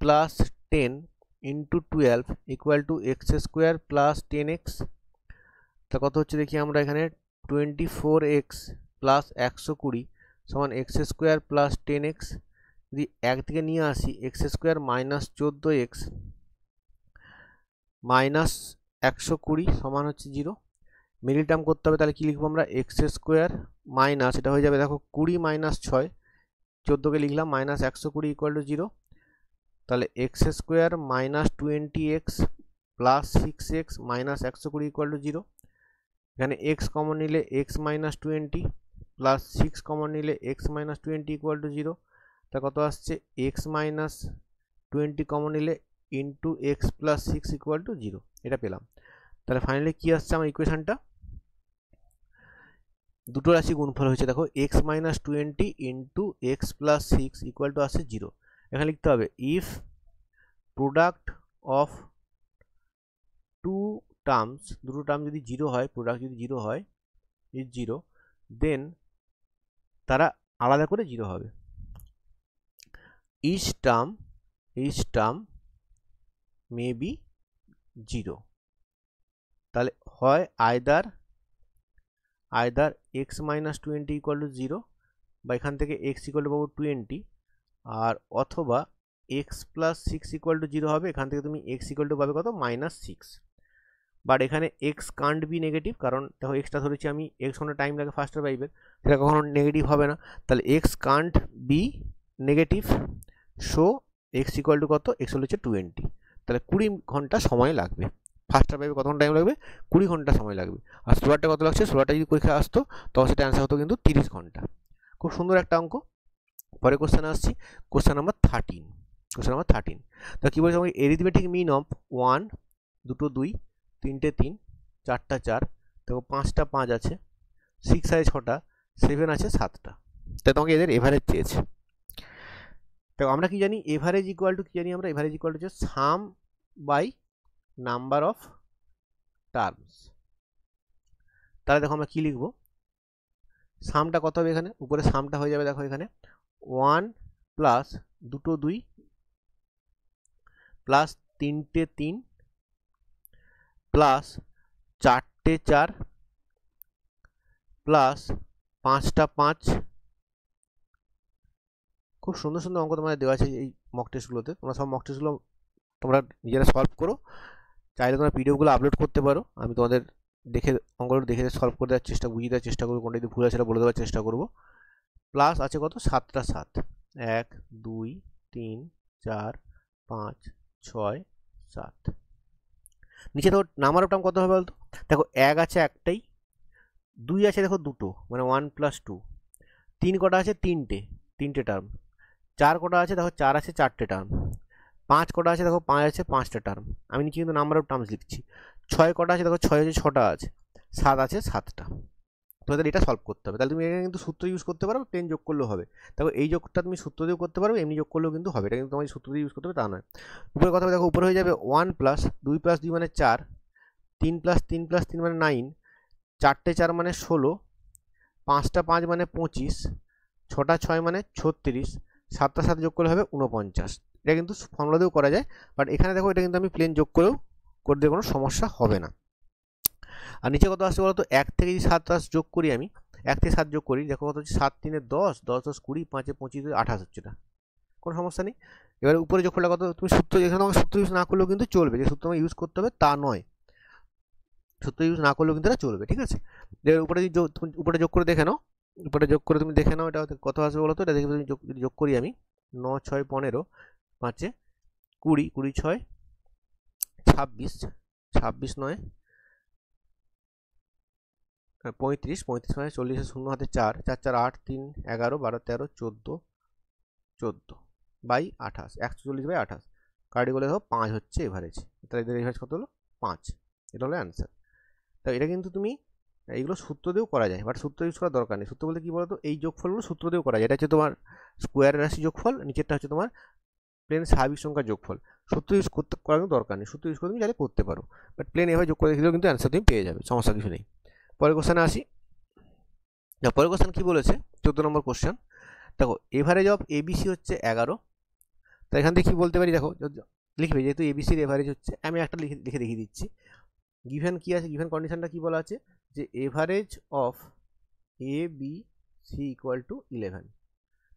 plus 10 into 12 equal to x square plus 10x, তা কত হচ্ছে দেখি আমরা এখানে, 24x প্লাস 120 সমান এক্স স্কোয়ার প্লাস 10x, যদি একদিকে নিয়ে আসি x square minus 14x minus 120 সমান হচ্ছে 0, মিডিল টার্ম করতে হবে, তাহলে কি লিখবো আমরা, এক্স স্কোয়ার মাইনাস, এটা হয়ে যাবে দেখো 20 মাইনাস 6, 14কে লিখলাম মাইনাস 120 ইকুয়াল টু 0, তাহলে x square minus 20x plus 6x minus 120 equal to 0, এখানে x কমন নিলে x মাইনাস 20 প্লাস 6 কমন নিলে x মাইনাস 20 ইকুয়াল টু 0, তা কত আসছে, x মাইনাস 20 কমন নিলে into x plus 6 equal two 0, এটা পেলাম। তাহলে ফাইনালি কি আসছে আমার ইকুয়েশনটা, দুটো রাশি গুণফল হয়েছে দেখো, x minus 20 into x plus 6 equal to আসছে 0, এখানে লিখতে হবে if product of two terms, দুটো টার্ম যদি 0 হয়, প্রোডাক্ট যদি 0 হয়, ইজ 0, দেন তারা আলাদা করে 0 হবে, ইচ টার্ম মে বি 0, তাহলে হয় either x minus 20 equal to 0, বা এখান থেকে x ইকুয়াল টু পাবো 20, আর অথবা x প্লাস 6 ইকুয়াল টু 0 হবে, এখান থেকে তুমি x ইকুয়াল টু পাবে কত, মাইনাস 6, বাট এখানে x কান্ট বি নেগেটিভ, কারণ দেখো এক্সটা ধরেছি আমি, x কোনো টাইম লাগে ফার্স্ট পাইবের, সেটা কখনো নেগেটিভ হবে না, তাহলে x can't be negative, so x equal to কত, x হচ্ছে 20, তাহলে 20 ঘন্টা সময় লাগবে, ফার্স্টটা পাইবে কত টাইম লাগবে, 20 ঘন্টা সময় লাগবে, আর সোলারটা কত লাগছে, সোলারটা যদি পরীক্ষা আসতো তখন সেটা অ্যান্সার হতো কিন্তু 30 ঘন্টা। খুব সুন্দর একটা অঙ্ক। পরে কোশ্চেন আসছি, কোশ্চেন নাম্বার 13, তো কী বলছে আমাকে, এরিথমেটিক মিন অফ 1 দুটো 2 তিনটে 3 চারটা 4, দেখো 5টা 5 আছে, 6 আছে 6টা, 7 আছে 7টা, তাই তোমাকে এদের এভারেজ চেয়েছে। তো আমরা কি জানি, এভারেজ ইকুয়াল টু কি জানি আমরা, এভারেজ ইকুয়াল টু হচ্ছে সাম বাই নাম্বার অফ টার্মস, তাহলে দেখো আমরা কি লিখব, সামটা কত হবে, এখানে উপরে সামটা হয়ে যাবে দেখো এখানে 1 প্লাস দুটো 2 প্লাস তিনটে 3 প্লাস চারটে 4 প্লাস 5টা 5, খুব সুন্দর সুন্দর অঙ্ক তোমাদের দেওয়া আছে এই মক টেস্টগুলোতে, তোমরা সব মক টেস্টগুলো তোমরা নিজেরা সলভ করো, চাইলে তোমরা পিডিএফগুলো আপলোড করতে পারো, আমি তোমাদের দেখে অঙ্কগুলো দেখে সলভ করে দেওয়ার চেষ্টা, বুঝিয়ে দেওয়ার চেষ্টা করবো, কোনটা যদি ভুল আছে সেটা বলে দেওয়ার চেষ্টা করবো। প্লাস আছে কত, 7টা 7, 1 2 3 4 5 6 7, নিচে দেখো নাম্বার অফ টার্ম কত হবে বলতো, দেখো 1 আছে একটাই, 2 আছে দেখো দুটো, মানে 1 প্লাস 2, 3 কটা আছে, তিনটে টার্ম, 4 কটা আছে দেখো, 4 আছে 4টে টার্ম, 5 কটা আছে দেখো, 5 আছে 5টা টার্ম, আমি নিচে কিন্তু নাম্বার অফ টার্মস লিখছি, 6 কটা আছে দেখো, 6 আছে 6টা আছে, 7 আছে 7টা, তোমাদের এটা সলভ করতে হবে, তাহলে তুমি এখানে কিন্তু সূত্র ইউজ করতে পারো, পেন যোগ করলেও হবে, দেখো এই যোগটা তুমি সূত্র দিয়েও করতে পারবে, এমনি যোগ করলেও কিন্তু হবে, এটা কিন্তু তোমার সূত্র দিয়ে ইউজ করতে হবে তা নয়। উপরে কথা দেখো, উপরে হয়ে যাবে 1 প্লাস 2 প্লাস 2 মানে 4, 3 প্লাস 3 প্লাস 3 মানে 9, 4টে 4 মানে 16, 5টা 5 মানে 25, 6টা 6 মানে 36, 7টা 7 যোগ করলে হবে 49, এটা কিন্তু ফর্মুলা দিয়েও করা যায়, বাট এখানে দেখো এটা কিন্তু আমি প্লেন যোগ করেও করে দিয়ে কোনো সমস্যা হবে না। আর নিচে কত আসছে বলতো, 1 থেকে যদি 7 যোগ করি, আমি 1 থেকে 7 যোগ করি, দেখো কত হচ্ছে, 7 3 10, 10 10 20, 5 25 28 হচ্ছে, এটা কোনো সমস্যা নেই। এবারে উপরে যোগফলটা কত, তুমি সূত্র এখানে তোমাকে সূত্র ইউজ না করলেও কিন্তু চলবে, যে সূত্র তোমাকে ইউজ করতে হবে তা নয়, সূত্র ইউজ না করলেও কিন্তু এটা চলবে, ঠিক আছে। এবার উপরে যদি উপরে যোগ করে দেখে নাও, উপরে যোগ করে তুমি দেখে নাও এটা কত আসবে বলো তো, এটা দেখে তুমি যদি যোগ করি আমি, 9 6 15, 5 20, 20 6 26, 26 9 35, 35 মানে 40, 0 হাতে 4, 4 4 8 3 11 12 13 14 14 বাই 28, 140 বাই 28, কাটি গেলে দেখো 5 হচ্ছে এভারেজ, তাহলে এদের এভারেজ কত হলো 5, এটা হলো অ্যান্সার। তো এটা কিন্তু তুমি এইগুলো সূত্র দিয়েও করা যায়, বাট সূত্র ইউজ করার দরকার নেই, সূত্র বলতে কি বলতো, এই যোগফলগুলো সূত্র দিয়েও করা যায়, এটা হচ্ছে তোমার স্কোয়ার রাশি যোগফল, নিচেরটা হচ্ছে তোমার প্লেন স্বাভাবিক সংখ্যার যোগফল। সূত্র ইউজ করতে করার কোনো দরকার নেই, সূত্র ইউজ করে তুমি যাতে করতে পারো, বাট প্লেন এভাবে যোগ করে দিলেও কিন্তু অ্যান্সার তুমি পেয়ে যাবে, সমস্যা কিছু নেই। পরের কোশ্চেনে আসি। পরের কোশ্চেন কী বলেছে, 14 নম্বর কোশ্চেন। দেখো এভারেজ অফ এবিসি হচ্ছে 11। তো এখান থেকে কী বলতে পারি, দেখো লিখবে যেহেতু এবিসির এভারেজ হচ্ছে, আমি একটা লিখে লিখে দেখিয়ে দিচ্ছি। গিভেন কী আছে, গিভেন কন্ডিশনটা কী বলা আছে, যে average of A B C equal to 11।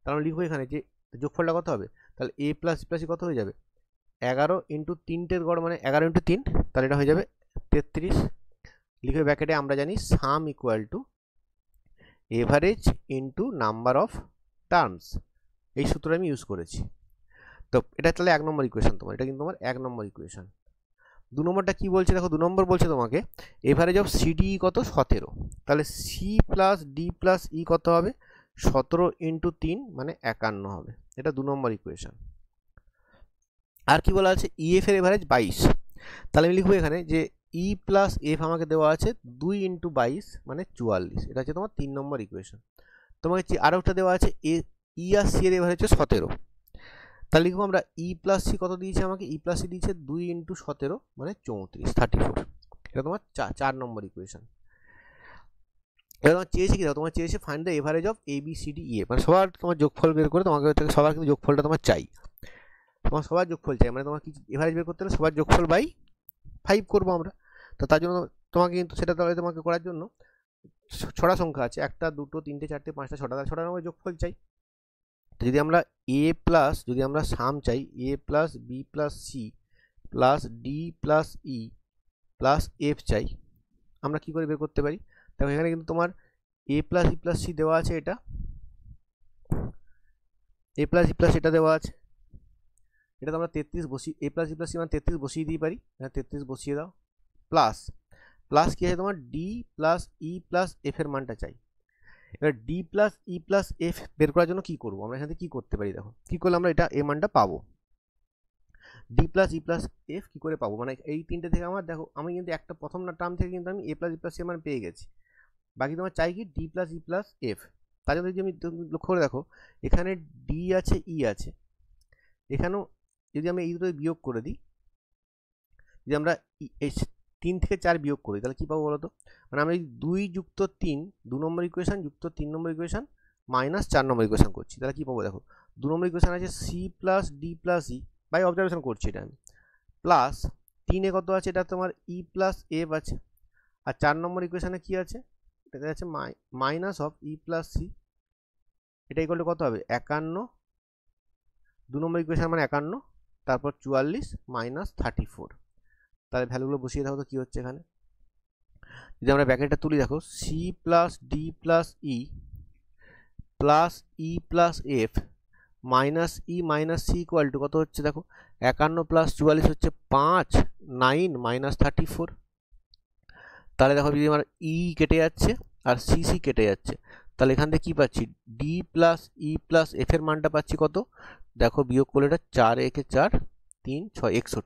তাহলে আমরা লিখবো এখানে যে যোগফলটা কত হবে, তাহলে এ প্লাস প্লাসই কত হয়ে যাবে, 11 ইন্টু 3টের গড় মানে 11 ইন্টু 3, তাহলে এটা হয়ে যাবে 33। লিখবে ব্র্যাকেটে, আমরা জানি সাম equal to average into number of terms, এই সূত্রটা আমি ইউজ করেছি। তো এটা তাহলে 1 নম্বর ইকুয়েশন তোমার, এটা কিন্তু তোমার 1 নম্বর ইকুয়েশন। 2 নম্বরটা কী বলছে, দেখো 2 নম্বর বলছে তোমাকে এভারেজ অফ সিডি কত 17, তাহলে সি প্লাস ডি প্লাস ই কত হবে 17 ইন্টু 3 মানে 51 হবে, এটা 2 নম্বর ইকুয়েশন। আর কি বলা আছে, ইএফ এর এভারেজ 22, তাহলে আমি লিখবো এখানে যে ই প্লাস এফ আমাকে দেওয়া আছে 2 ইন্টু 22 মানে 44, এটা হচ্ছে তোমার 3 নম্বর ইকুয়েশন। তোমাকে আরও একটা দেওয়া আছে ই আর সি এর এভারেজ হচ্ছে 17, তাহলে লিখবো আমরা ই প্লাস সি কত দিয়েছে আমাকে, ই প্লাস সি দিয়েছে 2 ইন্টু 17 মানে 34, এটা তোমার 4 নম্বর ইকুয়েশন। এবার তোমার চেয়েছে কি, দেখো তোমার চেয়েছে find the average of A B C D E F, মানে সবার তোমার যোগফল বের করে তোমাকে সবার কিন্তু যোগফলটা তোমার চাই, তোমার সবার যোগফল চাই, মানে তোমার কি এভারেজ বের করতে হলে সবার যোগফল বাই 5 করবো আমরা। তো তার জন্য তোমাকে কিন্তু সেটা তাহলে তোমাকে করার জন্য 6টা সংখ্যা আছে, 1 2 3 4 5 6টা, তাহলে 6টার নম্বর যোগফল চাই। তো যদি আমরা এ প্লাস, যদি আমরা সাম চাই A plus B plus C plus D plus E plus F চাই, আমরা কি করে বের করতে পারি, দেখো এখানে কিন্তু তোমার এ প্লাস ই প্লাস সি দেওয়া আছে, এটা এ প্লাস ই প্লাস এটা দেওয়া আছে, এটা তোমরা 33 বসিয়ে এ প্লাস ই প্লাস সি মানে 33 বসিয়ে দিই পারি, 33 বসিয়ে দাও, প্লাস প্লাস কি আছে তোমার D plus E plus F এর মানটা চাই। এবার D plus E plus F বের করার জন্য কি করবো আমরা, এখান থেকে কি করতে পারি, দেখো কি করলে আমরা এটা এ মানটা পাবো, D plus E plus F কী করে পাবো, মানে এই তিনটে থেকে আমার দেখো আমি কিন্তু একটা প্রথম টার্ম থেকে কিন্তু আমি এ প্লাস ই প্লাস এর মান পেয়ে গেছি, বাকি তোমার চাই কি D plus E plus F. তার জন্য যদি আমি লক্ষ্য করে দেখো এখানে ডি আছে ই আছে, এখানেও যদি আমি এই দুটো বিয়োগ করে দিই, যদি আমরা 3 থেকে 4 বিয়োগ করি তাহলে কী পাবো বলো তো, মানে আমরা এই 2 যুক্ত 3 2 নম্বর ইকুয়েশান যুক্ত 3 নম্বর ইকুয়েশান মাইনাস 4 নম্বর ইকুয়েশান করছি, তাহলে কী পাবো দেখো 2 নম্বর ইকুয়েশান আছে C plus D plus E, by observation করছি এটা আমি, প্লাস 3 কত আছে, এটা তোমার ই প্লাস এফ আছে, আর 4 নম্বর ইকুয়েশানে কী আছে, এটাতে আছে minus of E plus C, এটা ইকুয়াল টু কত হবে 51, 2 নম্বর ইকুয়েশান মানে 51, তারপর 44 মাইনাস 34, তাহলে ভ্যালুগুলো বসিয়ে দেখো তো কী হচ্ছে এখানে, যদি আমরা ব্র্যাকেটটা তুলি দেখো C plus D plus E plus E plus F minus E minus C equal to কত হচ্ছে দেখো 51 প্লাস 44 হচ্ছে 5 9 মাইনাস 34, তাহলে দেখো যদি আমার ই কেটে যাচ্ছে আর সি সি কেটে যাচ্ছে, তাহলে এখান থেকে কী পাচ্ছি D plus E plus F এর মানটা পাচ্ছি কত, দেখো বিয়োগ করলে এটা 4 একে 4 3 6 61,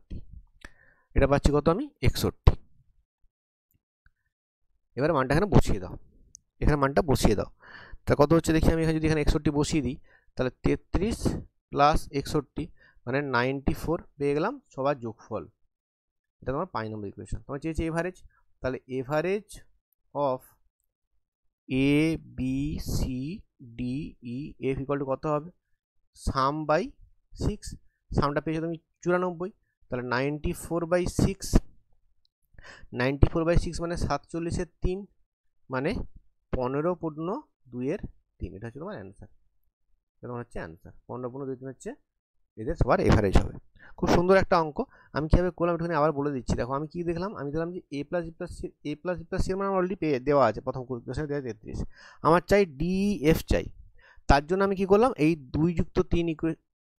এটা পাচ্ছি কত আমি 61। এবারে মানটা এখানে বসিয়ে দাও, এখানে মানটা বসিয়ে দাও, তা কত হচ্ছে দেখি আমি এখানে যদি এখানে 61 বসিয়ে দিই তাহলে 33 প্লাস 61 মানে 94 পেয়ে গেলাম সবার যোগফল, এটা তোমার 5 নম্বর ইকুয়েশন। তোমার চেয়েছে এভারেজ, তাহলে average of A B C D E F equal to কত হবে, সাম বাই 6, সামটা পেয়েছো তুমি 94, তাহলে 94/6, 94/6 মানে 47 3 মানে 15/2 এটা হচ্ছে তোমার অ্যান্সার, এটা তোমার হচ্ছে অ্যান্সার 15/2 হচ্ছে এদের সবার এভারেজ হবে। খুব সুন্দর একটা অঙ্ক, আমি কীভাবে করলাম একটুখানি আবার বলে দিচ্ছি। দেখো আমি কী দেখলাম, আমি দেখলাম যে এ প্লাস ই প্লাস সি এর মানে অলরেডি পেয়ে দেওয়া আছে, প্রথম কোশ্চেনে দেওয়া 33, আমার চাই ডি এফ চাই, তার জন্য আমি কি করলাম এই 2 যুক্ত 3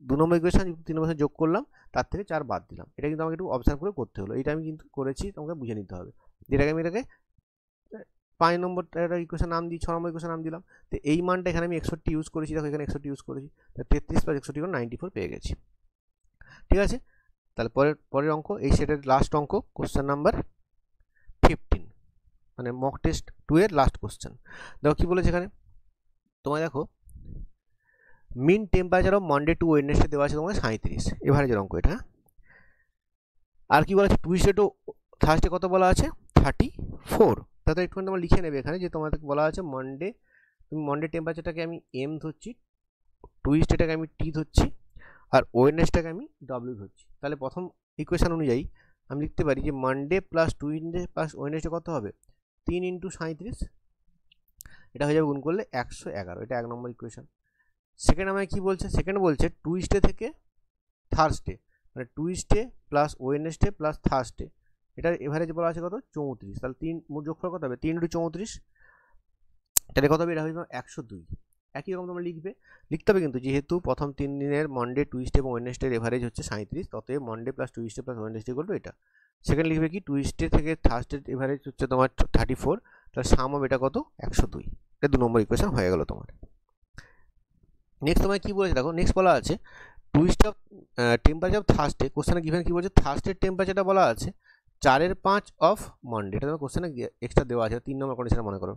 2 নম্বর ইকুয়েশন যুক্ত 3 নম্বর যোগ করলাম, তার থেকে 4 বাদ দিলাম, এটা কিন্তু আমাকে একটু অবজার্ভ করে করতে হলো, এটা আমি কিন্তু করেছি, তোমাকে বুঝে নিতে হবে, যেটাকে আমি এটাকে 5 নম্বর ইকুয়েশন নাম দিই, 6 নম্বর ইকুয়েশন নাম দিলাম, তো এই মানটা এখানে আমি 61 ইউজ করেছি, দেখো এখানে 61 ইউজ করেছি, 33 প্লাস 61 করে 94 পেয়ে গেছি। ঠিক আছে, তাহলে পরের অঙ্ক এই সেটের লাস্ট অঙ্ক কোশ্চেন নাম্বার 15, মানে মক টেস্ট 2 এর লাস্ট কোশ্চেন। দেখো কি বলেছে এখানে, তোমায় দেখো mean temperature of Monday to Wednesday দেওয়া আছে তোমাদের 37, এভারেজের অঙ্ক এটা। আর কি বলা আছে, টুইসডে টু থার্সডে কত বলা আছে 34। তাহলে একটুখানি তোমরা লিখে নেবে এখানে যে তোমাদের বলা আছে মন্ডে, তুমি মন্ডে টেম্পারেচারটাকে আমি এম ধরছি, টুইসডেটাকে আমি টি ধরছি, আর ওয়েডনেসডেটাকে আমি ডব্লিউ ধরছি। তাহলে প্রথম ইকুয়েশন অনুযায়ী আমি লিখতে পারি যে Monday plus Tuesday plus Wednesday কত হবে 3 × 37, এটা হয়ে যাবে গুণ করলে 111, এটা 1 নম্বর ইকুয়েশন। সেকেন্ড আমায় কি বলছে, সেকেন্ড বলছে টুইসডে থেকে থার্সডে, মানে Tuesday plus Wednesday plus Thursday, এটার এভারেজ বলা আছে কত 34। তাহলে 3 মোট যোগফল কত হবে 3 × 34, তাহলে কত হবে, এটা হবে 102। একই রকম তোমরা লিখতে হবে কিন্তু যেহেতু প্রথম 3 দিনের মন্ডে টুইসডে এবং ওয়েডনেসডের এভারেজ হচ্ছে 37, অতএব Monday plus Tuesday plus Wednesday করবে এটা। সেকেন্ড লিখবে কি টুইসডে থেকে থার্সডে এভারেজ হচ্ছে তোমার 34, তাহলে সাম হবে এটা কত 102। এটা 2 নম্বর ইকুয়েশন হয়ে গেল তোমার। নেক্সট তোমায় কি বলেছে দেখো, নেক্সট বলা আছে টুইসডে টেম্পারেচার অফ থার্সডে, কোশ্চেনে গিভেন কি বলছে থার্সডের টেম্পারেচারটা বলা আছে 4/5 অফ মন্ডে, এটা তোমার কোশ্চেনে এক্সট্রা দেওয়া আছে 3 নম্বর কন্ডিশনে, মনে করো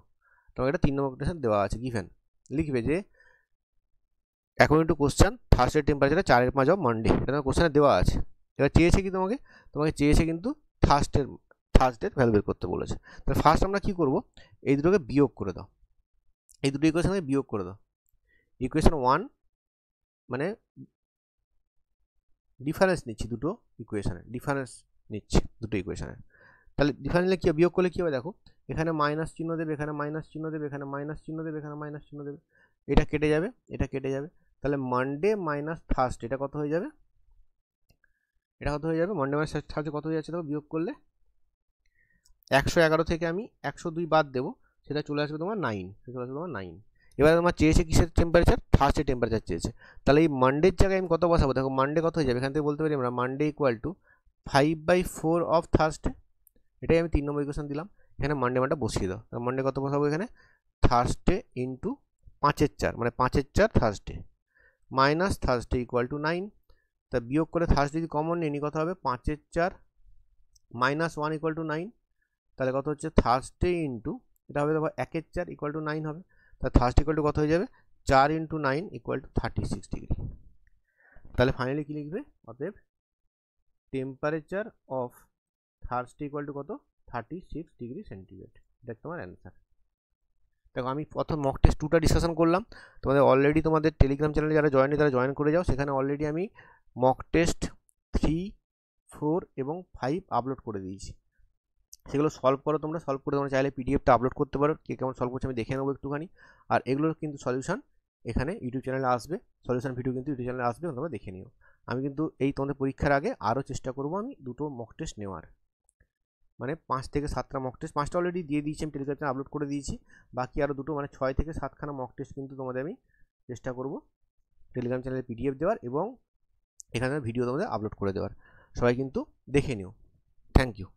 তোমাকে এটা 3 নম্বর কন্ডিশন দেওয়া আছে গিভেন, লিখবে যে according to question Thursday temperature 4/5 of Monday, এটা তোমার কোশ্চেনে দেওয়া আছে। এবার চেয়েছে কি তোমাকে চেয়েছে কিন্তু থার্সডের ভ্যালু বের করতে বলেছে। তাহলে ফার্স্ট আমরা কি করব, এই দুটোকে বিয়োগ করে দাও, এই দুটো ইকুয়েশনকে বিয়োগ করে দাও। ইকুয়েশন 1 মানে ডিফারেন্স নিচ্ছি, দুটো ইকুয়েশনের ডিফারেন্স নিচ্ছি দুটো ইকুয়েশনের। তাহলে ডিফারেন্স কি বিয়োগ করলে কি হবে দেখো, এখানে মাইনাস চিহ্ন দেবে, এখানে মাইনাস চিহ্ন দেবে, এখানে মাইনাস চিহ্ন দেবে, এখানে মাইনাস চিহ্ন দেবে, এটা কেটে যাবে, এটা কেটে যাবে। তাহলে মানডে মাইনাস থার্সডে এটা কত হয়ে যাবে, এটা কত হয়ে যাবে, মানডে মাইনাস থার্সডে কত হয়ে যাচ্ছে দেখো, বিয়োগ করলে 111 থেকে আমি 102 বাদ দেবো, সেটা চলে আসবে তোমার 9, চলে আসবে তোমার 9। এবারে তোমার চেয়েছে কিসের টেম্পারেচার, থার্সডে টেম্পারেচার চেয়েছে। তাহলে এই মানডের জায়গায় আমি কত বসাবো দেখো, মানডে কত হয়ে যাবে, এখান থেকে বলতে পারি আমরা Monday equal to 5/4 of Thursday, এটাই আমি 3 নম্বর ইকুয়েশন দিলাম। এখানে মানডে মানটা বসিয়ে দাও, মানডে কত বসাবো এখানে থার্সডে ইন্টু 5/4 মানে 5/4 Thursday, minus Thursday equal to 9। তা বিয়োগ করে থার্সডে যদি কমন নিয়ে কত হবে 5/4 মাইনাস 1 ইকুয়াল টু 9, তাহলে কত হচ্ছে থার্সডে ইন্টু এটা হবে দেখো 1/4 ইকুয়াল টু 9 হবে। তাহলে থার্সডে ইকুয়াল টু কত হয়ে যাবে 4 × 9 ইকুয়াল টু 36 ডিগ্রি। তাহলে ফাইনালি কি লিখবে, অতএব temperature of Thursday equal to কত 36 ডিগ্রি সেন্টিগ্রেড, এটা তোমার অ্যান্সার। দেখো আমি প্রথম মক টেস্ট 2টা ডিসকাশন করলাম, তোমাদের অলরেডি তোমাদের টেলিগ্রাম চ্যানেলে যারা জয়েন তারা জয়েন করে যাও, সেখানে অলরেডি আমি মক টেস্ট 3, 4 এবং 5 আপলোড করে দিয়েছি, সেগুলো সলভ করো তোমরা, সলভ করে তোমরা চাইলে পিডিএফটা আপলোড করতে পারো, কে কেমন সলভ করছে আমি দেখে নেবো একটুখানি। আর এগুলোর কিন্তু সলিউশন এখানে ইউটিউব চ্যানেলে আসবে, সলিউশন ভিডিও কিন্তু ইউটিউব চ্যানেলে আসবে, তোমরা দেখে নিও। আমি কিন্তু এই তোমাদের পরীক্ষার আগে আরও চেষ্টা করবো আমি 2টো মক টেস্ট নেওয়ার, মানে 5 থেকে 7টা মক টেস্ট, 5টা অলরেডি দিয়ে দিয়েছি আমি টেলিগ্রাম চ্যানেলে আপলোড করে দিয়েছি, বাকি আরও 2টো মানে 6 থেকে 7খানা মক টেস্ট কিন্তু তোমাদের আমি চেষ্টা করব টেলিগ্রাম চ্যানেলে পিডিএফ দেওয়ার এবং এখানে ভিডিও তোমাদের আপলোড করে দেওয়ার। সবাই কিন্তু দেখে নিও। Thank you.